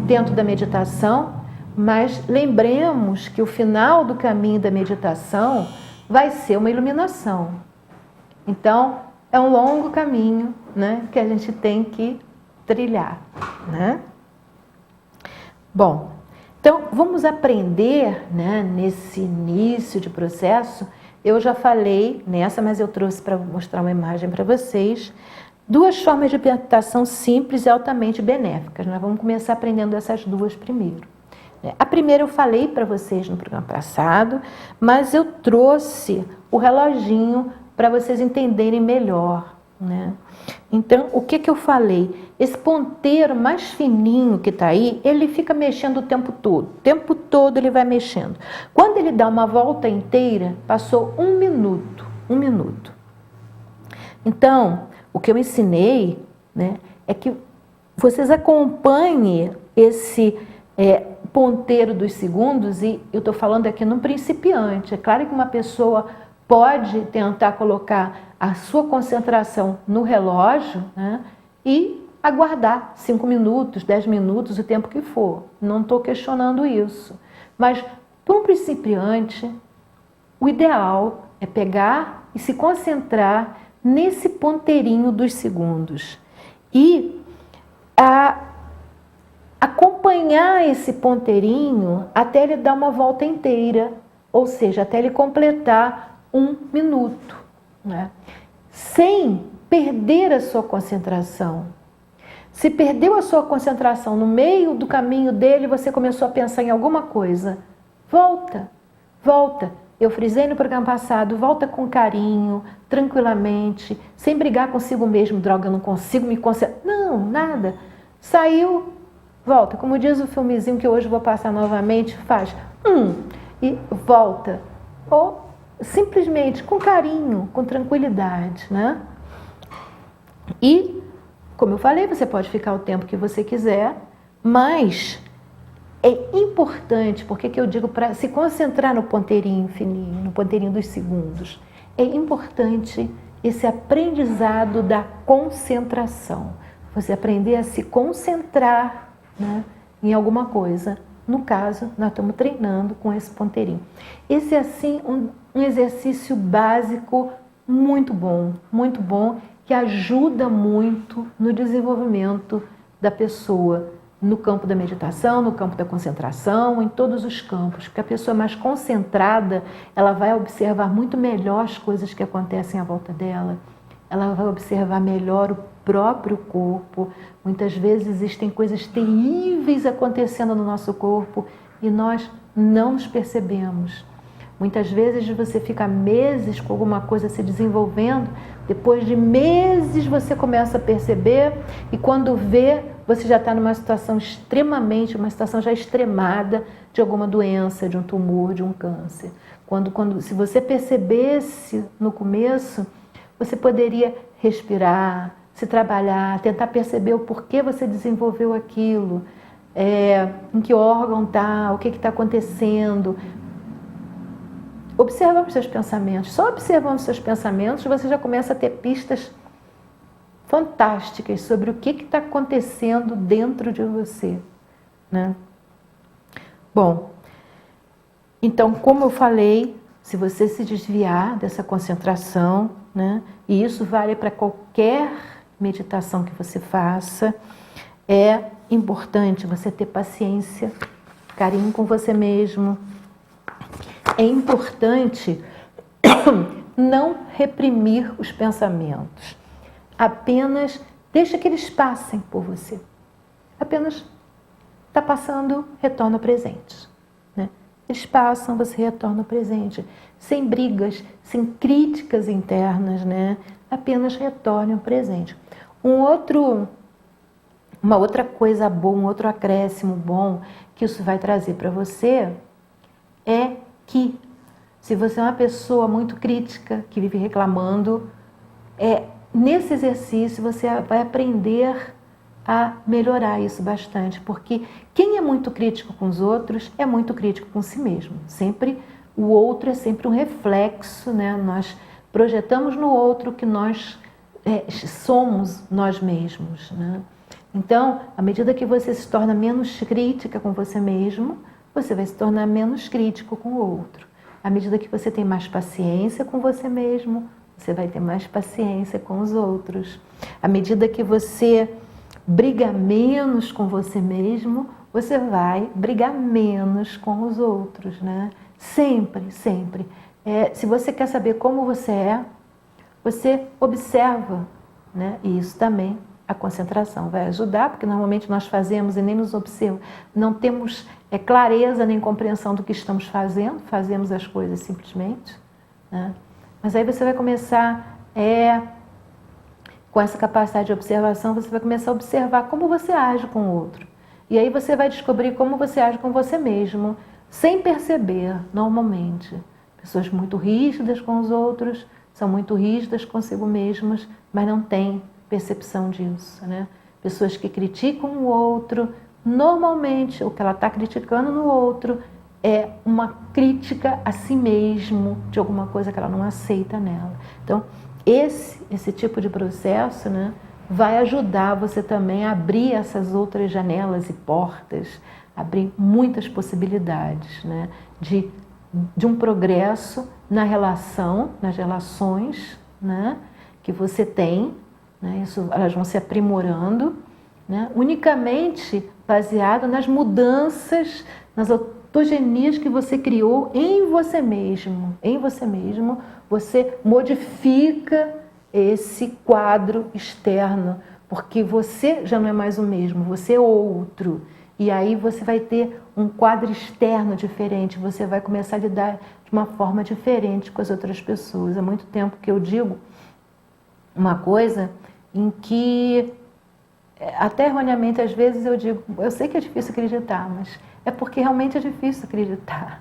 dentro da meditação, mas lembremos que o final do caminho da meditação vai ser uma iluminação. Então, é um longo caminho, né, que a gente tem que trilhar, né? Bom, então vamos aprender, né, nesse início de processo. Eu já falei nessa, mas eu trouxe para mostrar uma imagem para vocês. 2 formas de meditação simples e altamente benéficas. Nós vamos começar aprendendo essas 2 primeiro. A primeira eu falei para vocês no programa passado, mas eu trouxe o reloginho para vocês entenderem melhor, né? Então, o que eu falei? Esse ponteiro mais fininho que está aí, ele fica mexendo o tempo todo. O tempo todo ele vai mexendo. Quando ele dá uma volta inteira, passou 1 minuto. 1 minuto. Então, o que eu ensinei, né, é que vocês acompanhem esse ponteiro dos segundos, e eu estou falando aqui no principiante. É claro que uma pessoa pode tentar colocar a sua concentração no relógio, né, e aguardar 5 minutos, 10 minutos, o tempo que for. Não estou questionando isso. Mas, para um principiante, o ideal é pegar e se concentrar nesse ponteirinho dos segundos. E acompanhar esse ponteirinho até ele dar uma volta inteira, ou seja, até ele completar 1 minuto, né? Sem perder a sua concentração. Se perdeu a sua concentração no meio do caminho dele, você começou a pensar em alguma coisa, volta, volta. Eu frisei no programa passado, volta com carinho, tranquilamente, sem brigar consigo mesmo, droga, eu não consigo me concentrar. Não, nada. Saiu, volta. Como diz o filmezinho que hoje vou passar novamente, faz e volta. Ou simplesmente com carinho, com tranquilidade, né? E, como eu falei, você pode ficar o tempo que você quiser, mas é importante, porque que eu digo para se concentrar no ponteirinho fininho, no ponteirinho dos segundos, é importante esse aprendizado da concentração. Você aprender a se concentrar, né, em alguma coisa. No caso, nós estamos treinando com esse ponteirinho. Esse é, assim, um exercício básico muito bom, que ajuda muito no desenvolvimento da pessoa, no campo da meditação, no campo da concentração, em todos os campos. Porque a pessoa mais concentrada, ela vai observar muito melhor as coisas que acontecem à volta dela, ela vai observar melhor o próprio corpo. Muitas vezes existem coisas terríveis acontecendo no nosso corpo e nós não nos percebemos. Muitas vezes você fica meses com alguma coisa se desenvolvendo, depois de meses você começa a perceber e quando vê, você já está numa situação uma situação já extremada de alguma doença, de um tumor, de um câncer. Se você percebesse no começo, você poderia respirar, se trabalhar, tentar perceber o porquê você desenvolveu aquilo, em que órgão está, o que está acontecendo. Observa os seus pensamentos. Só observando os seus pensamentos, você já começa a ter pistas fantásticas sobre o que está acontecendo dentro de você, né? Bom, então, como eu falei, se você se desviar dessa concentração, né, e isso vale para qualquer meditação que você faça, é importante você ter paciência, carinho com você mesmo. É importante não reprimir os pensamentos. Apenas deixa que eles passem por você. Apenas está passando, retorna ao presente. Né? Eles passam, você retorna ao presente. Sem brigas, sem críticas internas, né? Apenas retorne ao presente. Uma outra coisa boa, um outro acréscimo bom que isso vai trazer para você é que, se você é uma pessoa muito crítica, que vive reclamando, nesse exercício você vai aprender a melhorar isso bastante, porque quem é muito crítico com os outros é muito crítico com si mesmo. Sempre o outro é sempre um reflexo, né? Nós projetamos no outro que nós somos nós mesmos, né? Então, à medida que você se torna menos crítica com você mesmo, você vai se tornar menos crítico com o outro. À medida que você tem mais paciência com você mesmo, você vai ter mais paciência com os outros. À medida que você briga menos com você mesmo, você vai brigar menos com os outros, né? Sempre, sempre. Se você quer saber como você observa, né? E isso também, a concentração vai ajudar, porque normalmente nós fazemos e nem nos observa. Não temos clareza nem compreensão do que estamos fazendo, fazemos as coisas simplesmente, né? Mas aí você vai começar, com essa capacidade de observação, você vai começar a observar como você age com o outro. E aí você vai descobrir como você age com você mesmo, sem perceber, normalmente. Pessoas muito rígidas com os outros, são muito rígidas consigo mesmas, mas não têm percepção disso, né? Pessoas que criticam o outro, normalmente o que ela está criticando no outro é uma crítica a si mesmo de alguma coisa que ela não aceita nela. Então, esse tipo de processo, né, vai ajudar você também a abrir essas outras janelas e portas, abrir muitas possibilidades, né, de um progresso na relação, nas relações, né, que você tem, né, isso, elas vão se aprimorando, né, unicamente baseado nas mudanças, nas autogenias que você criou em você mesmo. Em você mesmo, você modifica esse quadro externo, porque você já não é mais o mesmo, você é outro. E aí você vai ter um quadro externo diferente, você vai começar a lidar de uma forma diferente com as outras pessoas. Há muito tempo que eu digo uma coisa em que, até erroneamente, às vezes eu digo, eu sei que é difícil acreditar, mas é porque realmente é difícil acreditar.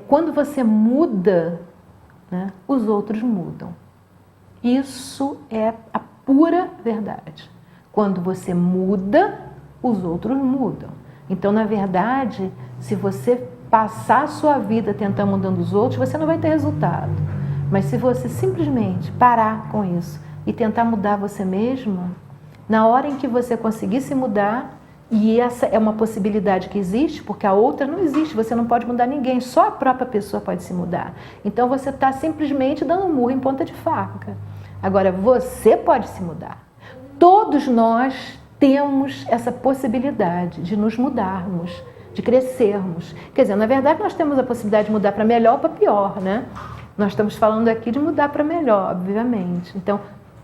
Quando você muda, né, os outros mudam. Isso é a pura verdade. Quando você muda, os outros mudam. Então, na verdade, se você passar a sua vida tentando mudar os outros, você não vai ter resultado. Mas se você simplesmente parar com isso e tentar mudar você mesmo, na hora em que você conseguir se mudar, e essa é uma possibilidade que existe, porque a outra não existe, você não pode mudar ninguém, só a própria pessoa pode se mudar. Então você está simplesmente dando um murro em ponta de faca. Agora, você pode se mudar. Todos nós temos essa possibilidade de nos mudarmos, de crescermos. Quer dizer, na verdade, nós temos a possibilidade de mudar para melhor ou para pior, né? Nós estamos falando aqui de mudar para melhor, obviamente. Então,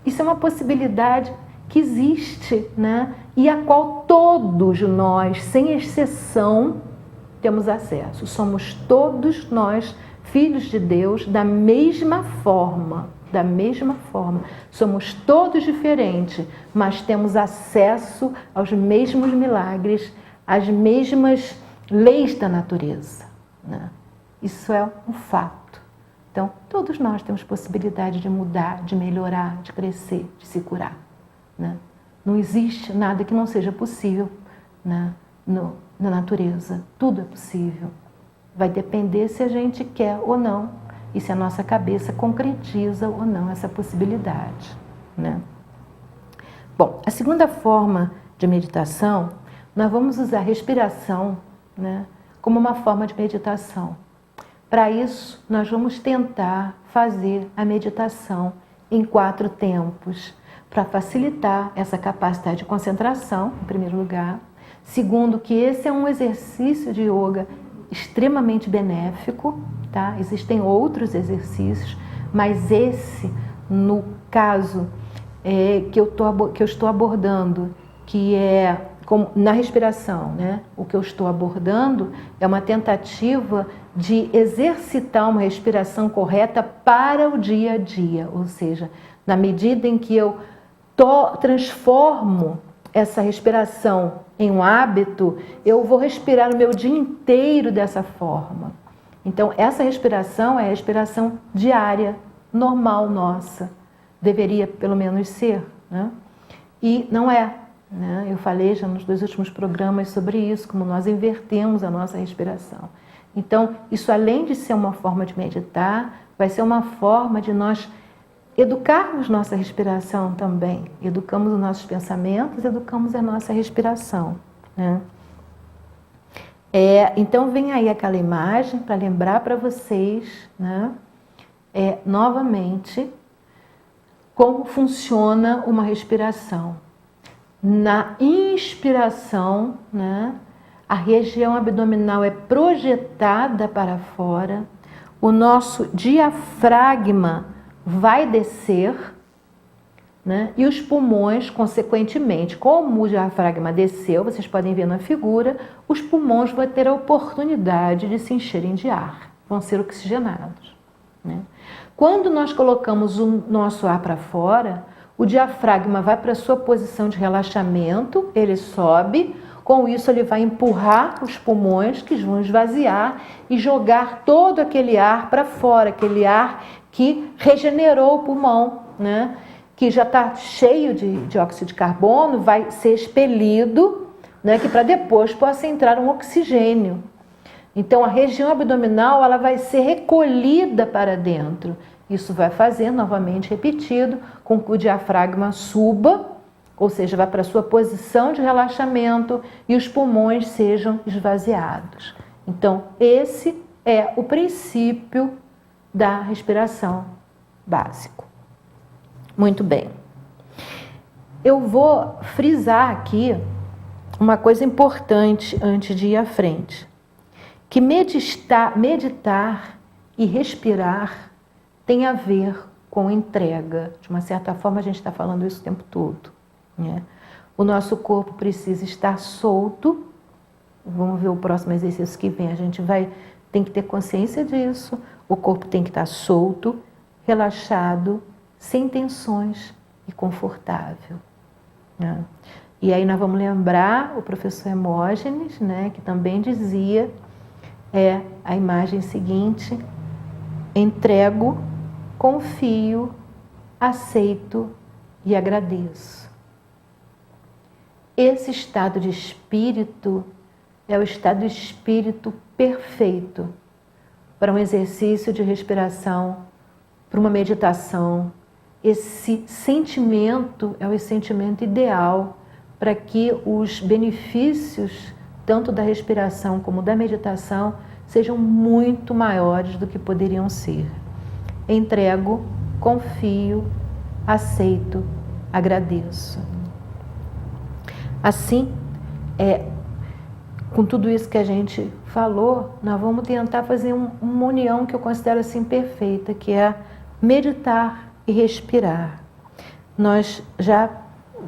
isso é uma possibilidade que existe, né? E a qual todos nós, sem exceção, temos acesso. Somos todos nós filhos de Deus da mesma forma. Da mesma forma. Somos todos diferentes, mas temos acesso aos mesmos milagres, às mesmas leis da natureza, né? Isso é um fato. Então, todos nós temos possibilidade de mudar, de melhorar, de crescer, de se curar, né? Não existe nada que não seja possível, né, na natureza. Tudo é possível. Vai depender se a gente quer ou não e se a nossa cabeça concretiza ou não essa possibilidade, né? Bom, a segunda forma de meditação, nós vamos usar a respiração, né, como uma forma de meditação. Para isso, nós vamos tentar fazer a meditação em 4 tempos. para facilitar essa capacidade de concentração, em primeiro lugar. Segundo, que esse é um exercício de yoga extremamente benéfico, tá? Existem outros exercícios, mas esse, no caso que eu estou abordando, que é na respiração, né? O que eu estou abordando é uma tentativa de exercitar uma respiração correta para o dia a dia, ou seja, na medida em que eu transformo essa respiração em um hábito, eu vou respirar o meu dia inteiro dessa forma. Então, essa respiração é a respiração diária, normal nossa. Deveria, pelo menos, ser, né? E não é, né? Eu falei já nos 2 últimos programas sobre isso, como nós invertemos a nossa respiração. Então, isso além de ser uma forma de meditar, vai ser uma forma de nós educarmos nossa respiração também. Educamos os nossos pensamentos, educamos a nossa respiração, né? Então, vem aí aquela imagem para lembrar para vocês, né? Novamente, como funciona uma respiração. Na inspiração, né, a região abdominal é projetada para fora, o nosso diafragma vai descer, né, e os pulmões, consequentemente, como o diafragma desceu, vocês podem ver na figura, os pulmões vão ter a oportunidade de se encherem de ar, vão ser oxigenados, né? Quando nós colocamos o nosso ar para fora, o diafragma vai para a sua posição de relaxamento, ele sobe, com isso ele vai empurrar os pulmões que vão esvaziar e jogar todo aquele ar para fora, aquele ar que regenerou o pulmão, né? Que já está cheio de dióxido de carbono, vai ser expelido, né? Que para depois possa entrar um oxigênio. Então, a região abdominal ela vai ser recolhida para dentro. Isso vai fazer, novamente repetido, com que o diafragma suba, ou seja, vai para a sua posição de relaxamento e os pulmões sejam esvaziados. Então, esse é o princípio da respiração básico. Muito bem. Eu vou frisar aqui uma coisa importante antes de ir à frente. Que meditar e respirar tem a ver com entrega. De uma certa forma, a gente está falando isso o tempo todo, né? O nosso corpo precisa estar solto. Vamos ver o próximo exercício que vem. A gente tem que ter consciência disso. O corpo tem que estar solto, relaxado, sem tensões e confortável, né? E aí nós vamos lembrar o professor Hermógenes, né, que também dizia a imagem seguinte: entrego, confio, aceito e agradeço. Esse estado de espírito é o estado de espírito perfeito para um exercício de respiração, para uma meditação. Esse sentimento é o sentimento ideal para que os benefícios tanto da respiração como da meditação sejam muito maiores do que poderiam ser. Entrego, confio, aceito, agradeço. Assim, com tudo isso que a gente falou, nós vamos tentar fazer uma união que eu considero assim perfeita, que é meditar e respirar. Nós já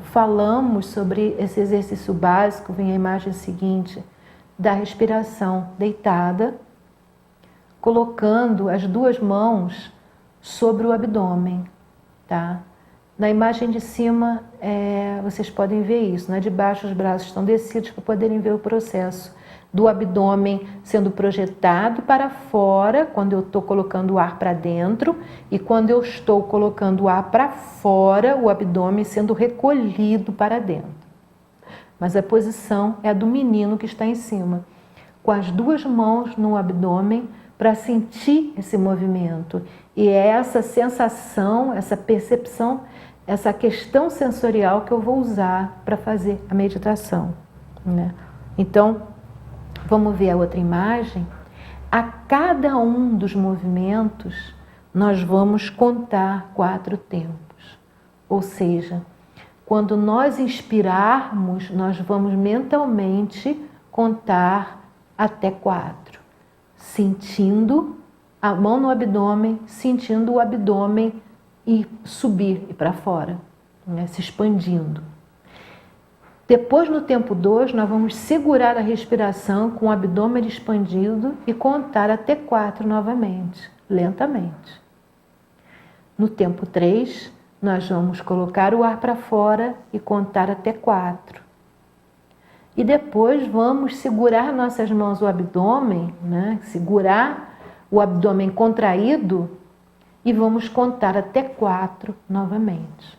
falamos sobre esse exercício básico, vem a imagem seguinte, da respiração deitada, colocando as 2 mãos sobre o abdômen, tá? Na imagem de cima, vocês podem ver isso, né? De baixo os braços estão descidos para poderem ver o processo do abdômen sendo projetado para fora, quando eu estou colocando o ar para dentro, e quando eu estou colocando o ar para fora, o abdômen sendo recolhido para dentro. Mas a posição é a do menino que está em cima, com as 2 mãos no abdômen para sentir esse movimento. E é essa sensação, essa percepção, essa questão sensorial que eu vou usar para fazer a meditação, né? Então, vamos ver a outra imagem. A cada um dos movimentos, nós vamos contar 4 tempos. Ou seja, quando nós inspirarmos, nós vamos mentalmente contar até 4, sentindo a mão no abdômen, sentindo o abdômen e subir e para fora, né? Se expandindo. Depois, no tempo 2, nós vamos segurar a respiração com o abdômen expandido e contar até 4 novamente, lentamente. No tempo 3, nós vamos colocar o ar para fora e contar até 4. E depois vamos segurar nossas mãos no abdômen, né? Segurar o abdômen contraído e vamos contar até 4 novamente.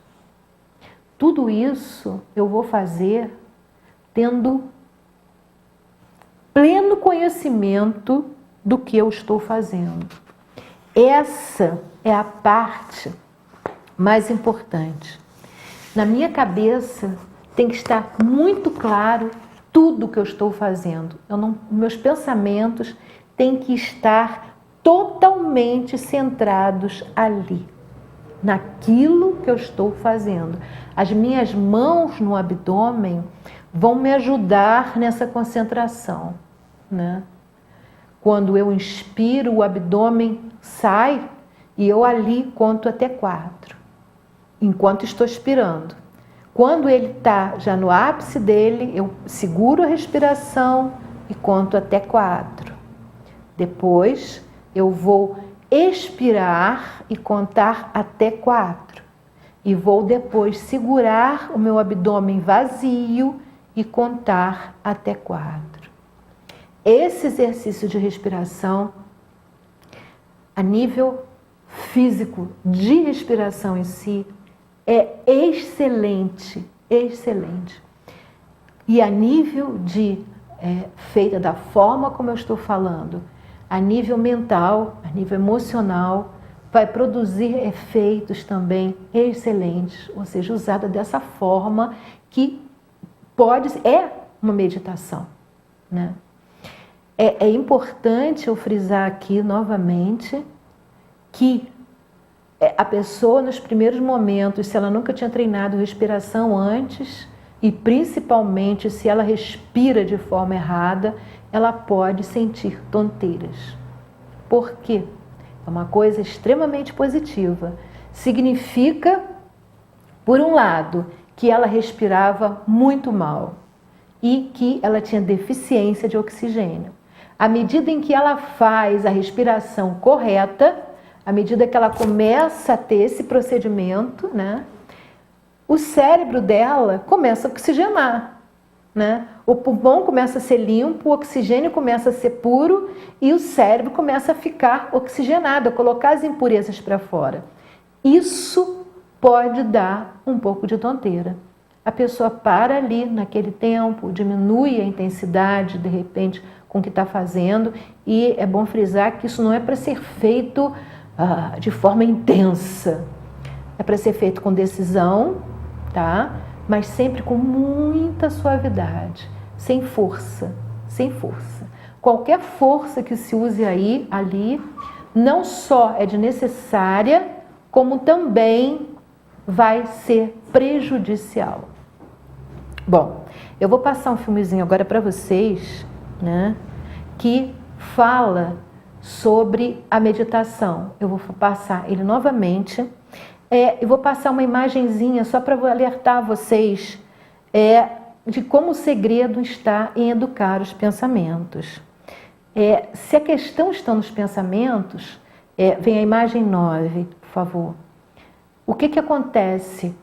Tudo isso eu vou fazer tendo pleno conhecimento do que eu estou fazendo. Essa é a parte mais importante. Na minha cabeça tem que estar muito claro tudo que eu estou fazendo. Meus pensamentos têm que estar totalmente centrados ali, naquilo que eu estou fazendo. As minhas mãos no abdômen vão me ajudar nessa concentração, né? Quando eu inspiro, o abdômen sai e eu ali conto até 4, enquanto estou expirando. Quando ele está já no ápice dele, eu seguro a respiração e conto até 4. Depois, eu vou expirar e contar até 4. E vou depois segurar o meu abdômen vazio e contar até 4. Esse exercício de respiração, a nível físico de respiração em si, é excelente, excelente. E a nível feita da forma como eu estou falando, a nível mental, a nível emocional, vai produzir efeitos também excelentes, ou seja, usada dessa forma que é uma meditação, né? É importante eu frisar aqui novamente que a pessoa nos primeiros momentos, se ela nunca tinha treinado respiração antes, e principalmente se ela respira de forma errada, ela pode sentir tonteiras. Por quê? É uma coisa extremamente positiva. Significa, por um lado, que ela respirava muito mal e que ela tinha deficiência de oxigênio. À medida em que ela faz a respiração correta, à medida que ela começa a ter esse procedimento, né, o cérebro dela começa a oxigenar, né? O pulmão começa a ser limpo, o oxigênio começa a ser puro e o cérebro começa a ficar oxigenado, a colocar as impurezas para fora. Isso pode dar um pouco de tonteira. A pessoa para ali naquele tempo, diminui a intensidade, de repente, com o que está fazendo, e é bom frisar que isso não é para ser feito de forma intensa. É para ser feito com decisão, tá? Mas sempre com muita suavidade, sem força, sem força. Qualquer força que se use ali, não só é desnecessária, como também vai ser prejudicial. Bom, eu vou passar um filmezinho agora para vocês, né, que fala sobre a meditação. Eu vou passar ele novamente. Eu vou passar uma imagenzinha só para alertar vocês de como o segredo está em educar os pensamentos. Se a questão está nos pensamentos, vem a imagem 9, por favor. O que acontece?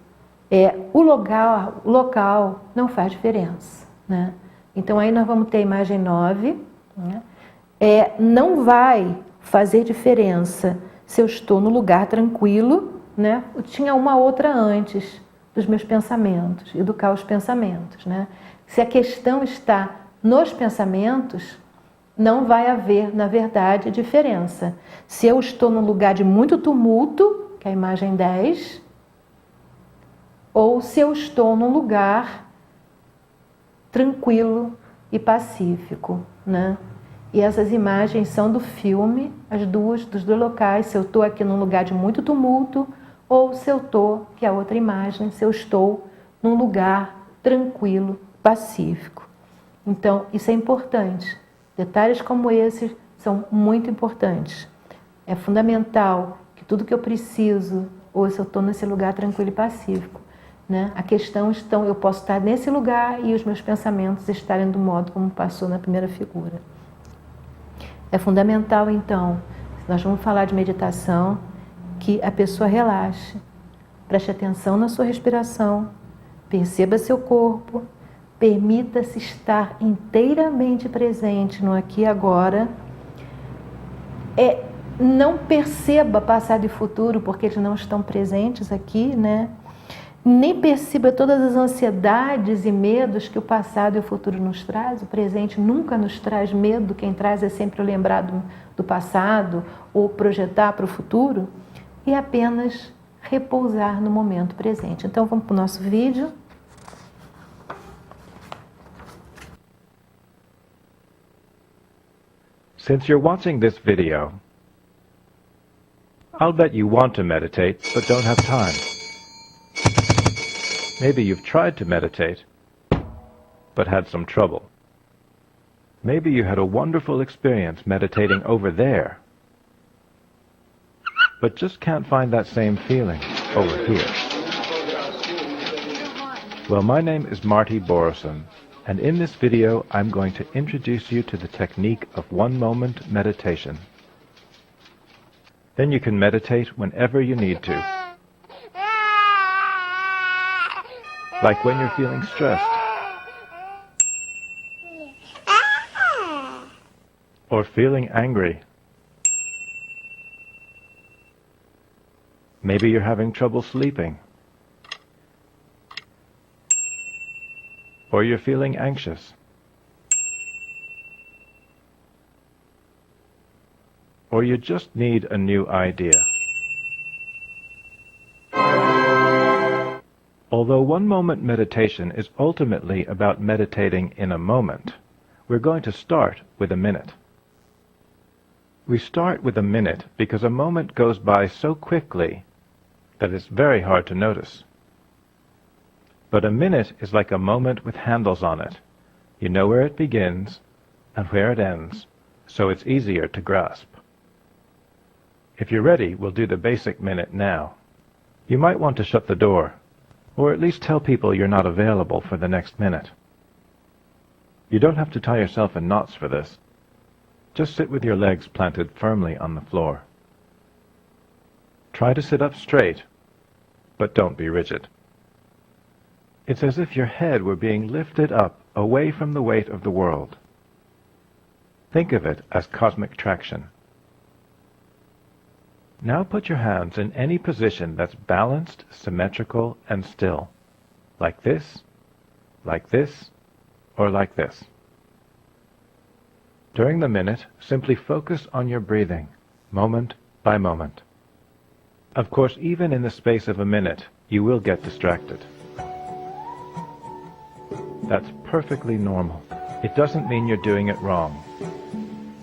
O local não faz diferença, né? Então aí nós vamos ter a imagem 9, né? Não vai fazer diferença se eu estou no lugar tranquilo, né? Eu tinha uma outra antes dos meus pensamentos, educar os pensamentos, né? Se a questão está nos pensamentos, não vai haver, na verdade, diferença. Se eu estou num lugar de muito tumulto, que é a imagem 10, ou se eu estou num lugar tranquilo e pacífico, né? E essas imagens são do filme, as duas, dos dois locais, se eu estou aqui num lugar de muito tumulto, ou se eu estou, que é a outra imagem, se eu estou num lugar tranquilo, pacífico. Então, isso é importante. Detalhes como esses são muito importantes. É fundamental que tudo que eu preciso, ouça, eu estou nesse lugar tranquilo e pacífico. Né? A questão então, eu posso estar nesse lugar e os meus pensamentos estarem do modo como passou na primeira figura. É fundamental, então, se nós vamos falar de meditação, que a pessoa relaxe, preste atenção na sua respiração, perceba seu corpo, permita-se estar inteiramente presente no aqui e agora. Não perceba passado e futuro, porque eles não estão presentes aqui, né? Nem perceba todas as ansiedades e medos que o passado e o futuro nos traz. O presente nunca nos traz medo, quem traz é sempre o lembrar do passado ou projetar para o futuro, e apenas repousar no momento presente. Então vamos para o nosso vídeo. Since you're watching this video, I'll bet you want to meditate but don't have time. Maybe you've tried to meditate, but had some trouble. Maybe you had a wonderful experience meditating over there, but just can't find that same feeling over here. Well, my name is Marty Borison, and in this video I'm going to introduce you to the technique of one-moment meditation. Then you can meditate whenever you need to. Like when you're feeling stressed, or feeling angry. Maybe you're having trouble sleeping, or you're feeling anxious, or you just need a new idea. Although one-moment meditation is ultimately about meditating in a moment, we're going to start with a minute. We start with a minute because a moment goes by so quickly that it's very hard to notice. But a minute is like a moment with handles on it. You know where it begins and where it ends, so it's easier to grasp. If you're ready, we'll do the basic minute now. You might want to shut the door, or at least tell people you're not available for the next minute. You don't have to tie yourself in knots for this. Just sit with your legs planted firmly on the floor. Try to sit up straight, but don't be rigid. It's as if your head were being lifted up away from the weight of the world. Think of it as cosmic traction. Now put your hands in any position that's balanced, symmetrical, and still. Like this, or like this. During the minute, simply focus on your breathing, moment by moment. Of course, even in the space of a minute, you will get distracted. That's perfectly normal. It doesn't mean you're doing it wrong.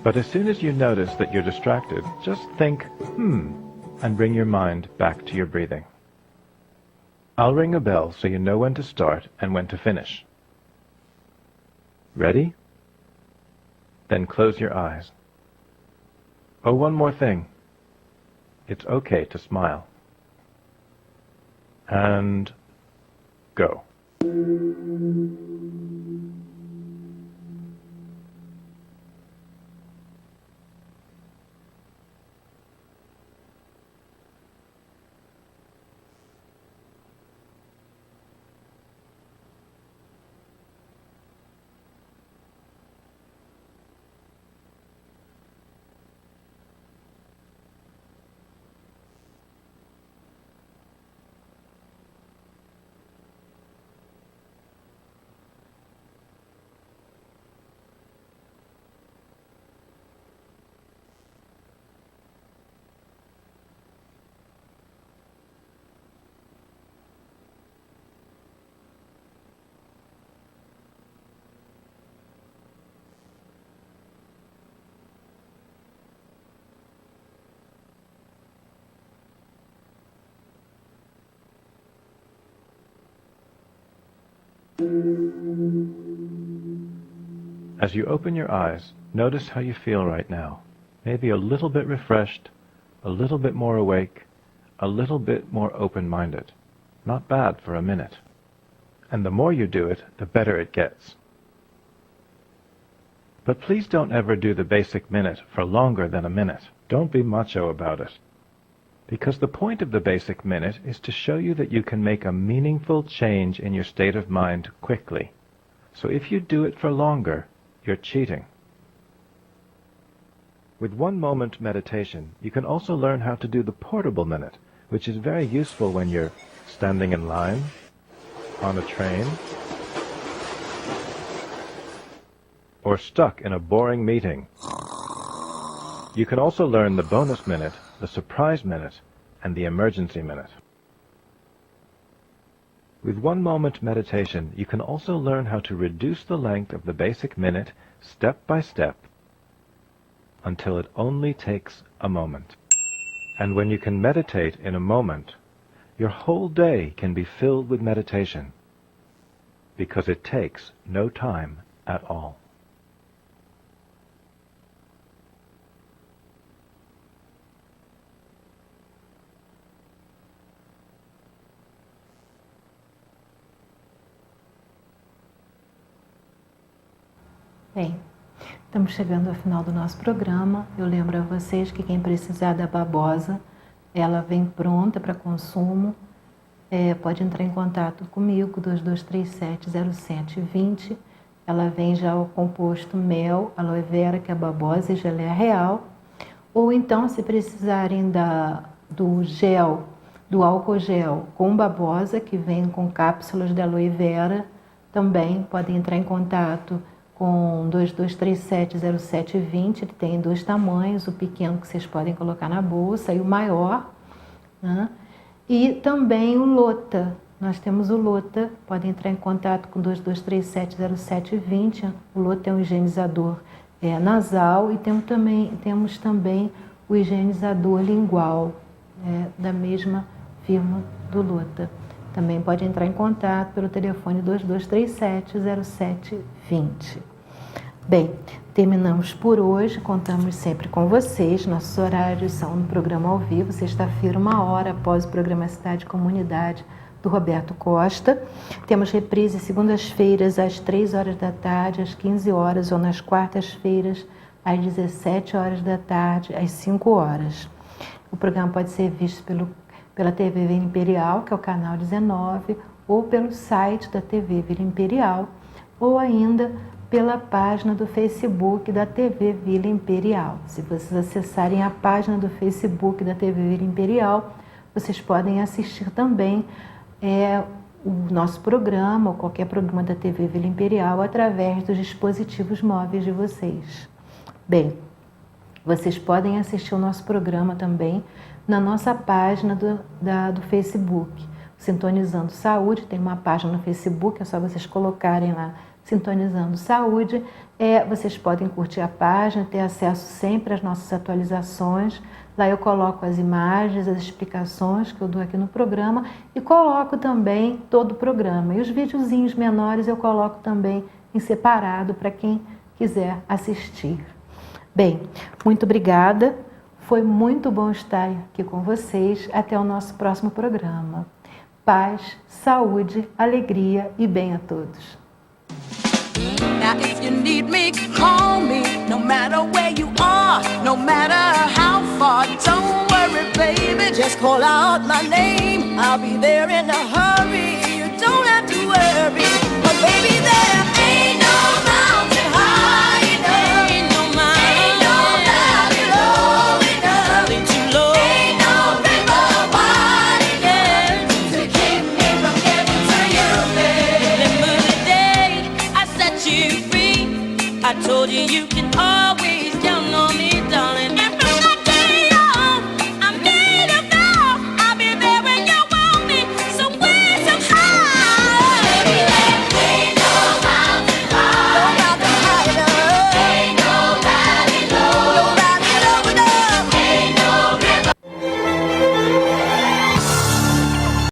But as soon as you notice that you're distracted, just think, and bring your mind back to your breathing. I'll ring a bell so you know when to start and when to finish. Ready? Then close your eyes. Oh, one more thing. It's okay to smile. And go. As you open your eyes, notice how you feel right now. Maybe a little bit refreshed, a little bit more awake, a little bit more open-minded. Not bad for a minute. And the more you do it, the better it gets. But please don't ever do the basic minute for longer than a minute. Don't be macho about it. Because the point of the basic minute is to show you that you can make a meaningful change in your state of mind quickly. So if you do it for longer, you're cheating. With 1 moment meditation, you can also learn how to do the portable minute, which is very useful when you're standing in line, on a train, or stuck in a boring meeting. You can also learn the bonus minute, the surprise minute, and the emergency minute. With 1 moment meditation, you can also learn how to reduce the length of the basic minute step by step until it only takes a moment. And when you can meditate in a moment, your whole day can be filled with meditation because it takes no time at all. Bem, estamos chegando ao final do nosso programa. Eu lembro a vocês que quem precisar da babosa, ela vem pronta para consumo. Pode entrar em contato comigo, 2237-0720. Ela vem já o composto mel, aloe vera, que é babosa e geleia real. Ou então, se precisarem do gel, do álcool gel com babosa, que vem com cápsulas de aloe vera, também podem entrar em contato com 2237-0720, ele tem 2 tamanhos, o pequeno que vocês podem colocar na bolsa e o maior, né? E também o Lota, nós temos o Lota, podem entrar em contato com 2237-0720, o Lota é um higienizador nasal e temos também o higienizador lingual, da mesma firma do Lota. Também pode entrar em contato pelo telefone 2237-0720. Bem, terminamos por hoje, contamos sempre com vocês, nossos horários são no programa ao vivo, sexta-feira, 1 hora após o programa Cidade e Comunidade do Roberto Costa. Temos reprise segundas-feiras às 3 horas da tarde, às 15 horas, ou nas quartas-feiras às 17 horas da tarde, às 5 horas. O programa pode ser visto pela TV Vila Imperial, que é o canal 19, ou pelo site da TV Vila Imperial, ou ainda pela página do Facebook da TV Vila Imperial. Se vocês acessarem a página do Facebook da TV Vila Imperial, vocês podem assistir também o nosso programa, ou qualquer programa da TV Vila Imperial, através dos dispositivos móveis de vocês. Bem, vocês podem assistir o nosso programa também na nossa página do Facebook, Sintonizando Saúde, tem uma página no Facebook, é só vocês colocarem lá, Sintonizando Saúde, vocês podem curtir a página, ter acesso sempre às nossas atualizações, lá eu coloco as imagens, as explicações que eu dou aqui no programa e coloco também todo o programa, e os videozinhos menores eu coloco também em separado para quem quiser assistir. Bem, muito obrigada. Foi muito bom estar aqui com vocês. Até o nosso próximo programa. Paz, saúde, alegria e bem a todos. Now if you need me, call me. No matter where you are, no matter how far. Don't worry, baby, just call out my name. I'll be there in a hurry. You don't have to worry. But baby, there ain't no mountain high enough. Ain't no valley low enough. Too low. Ain't no river wide enough to keep me from getting to you, baby. Remember the day I set you free. I told you you can always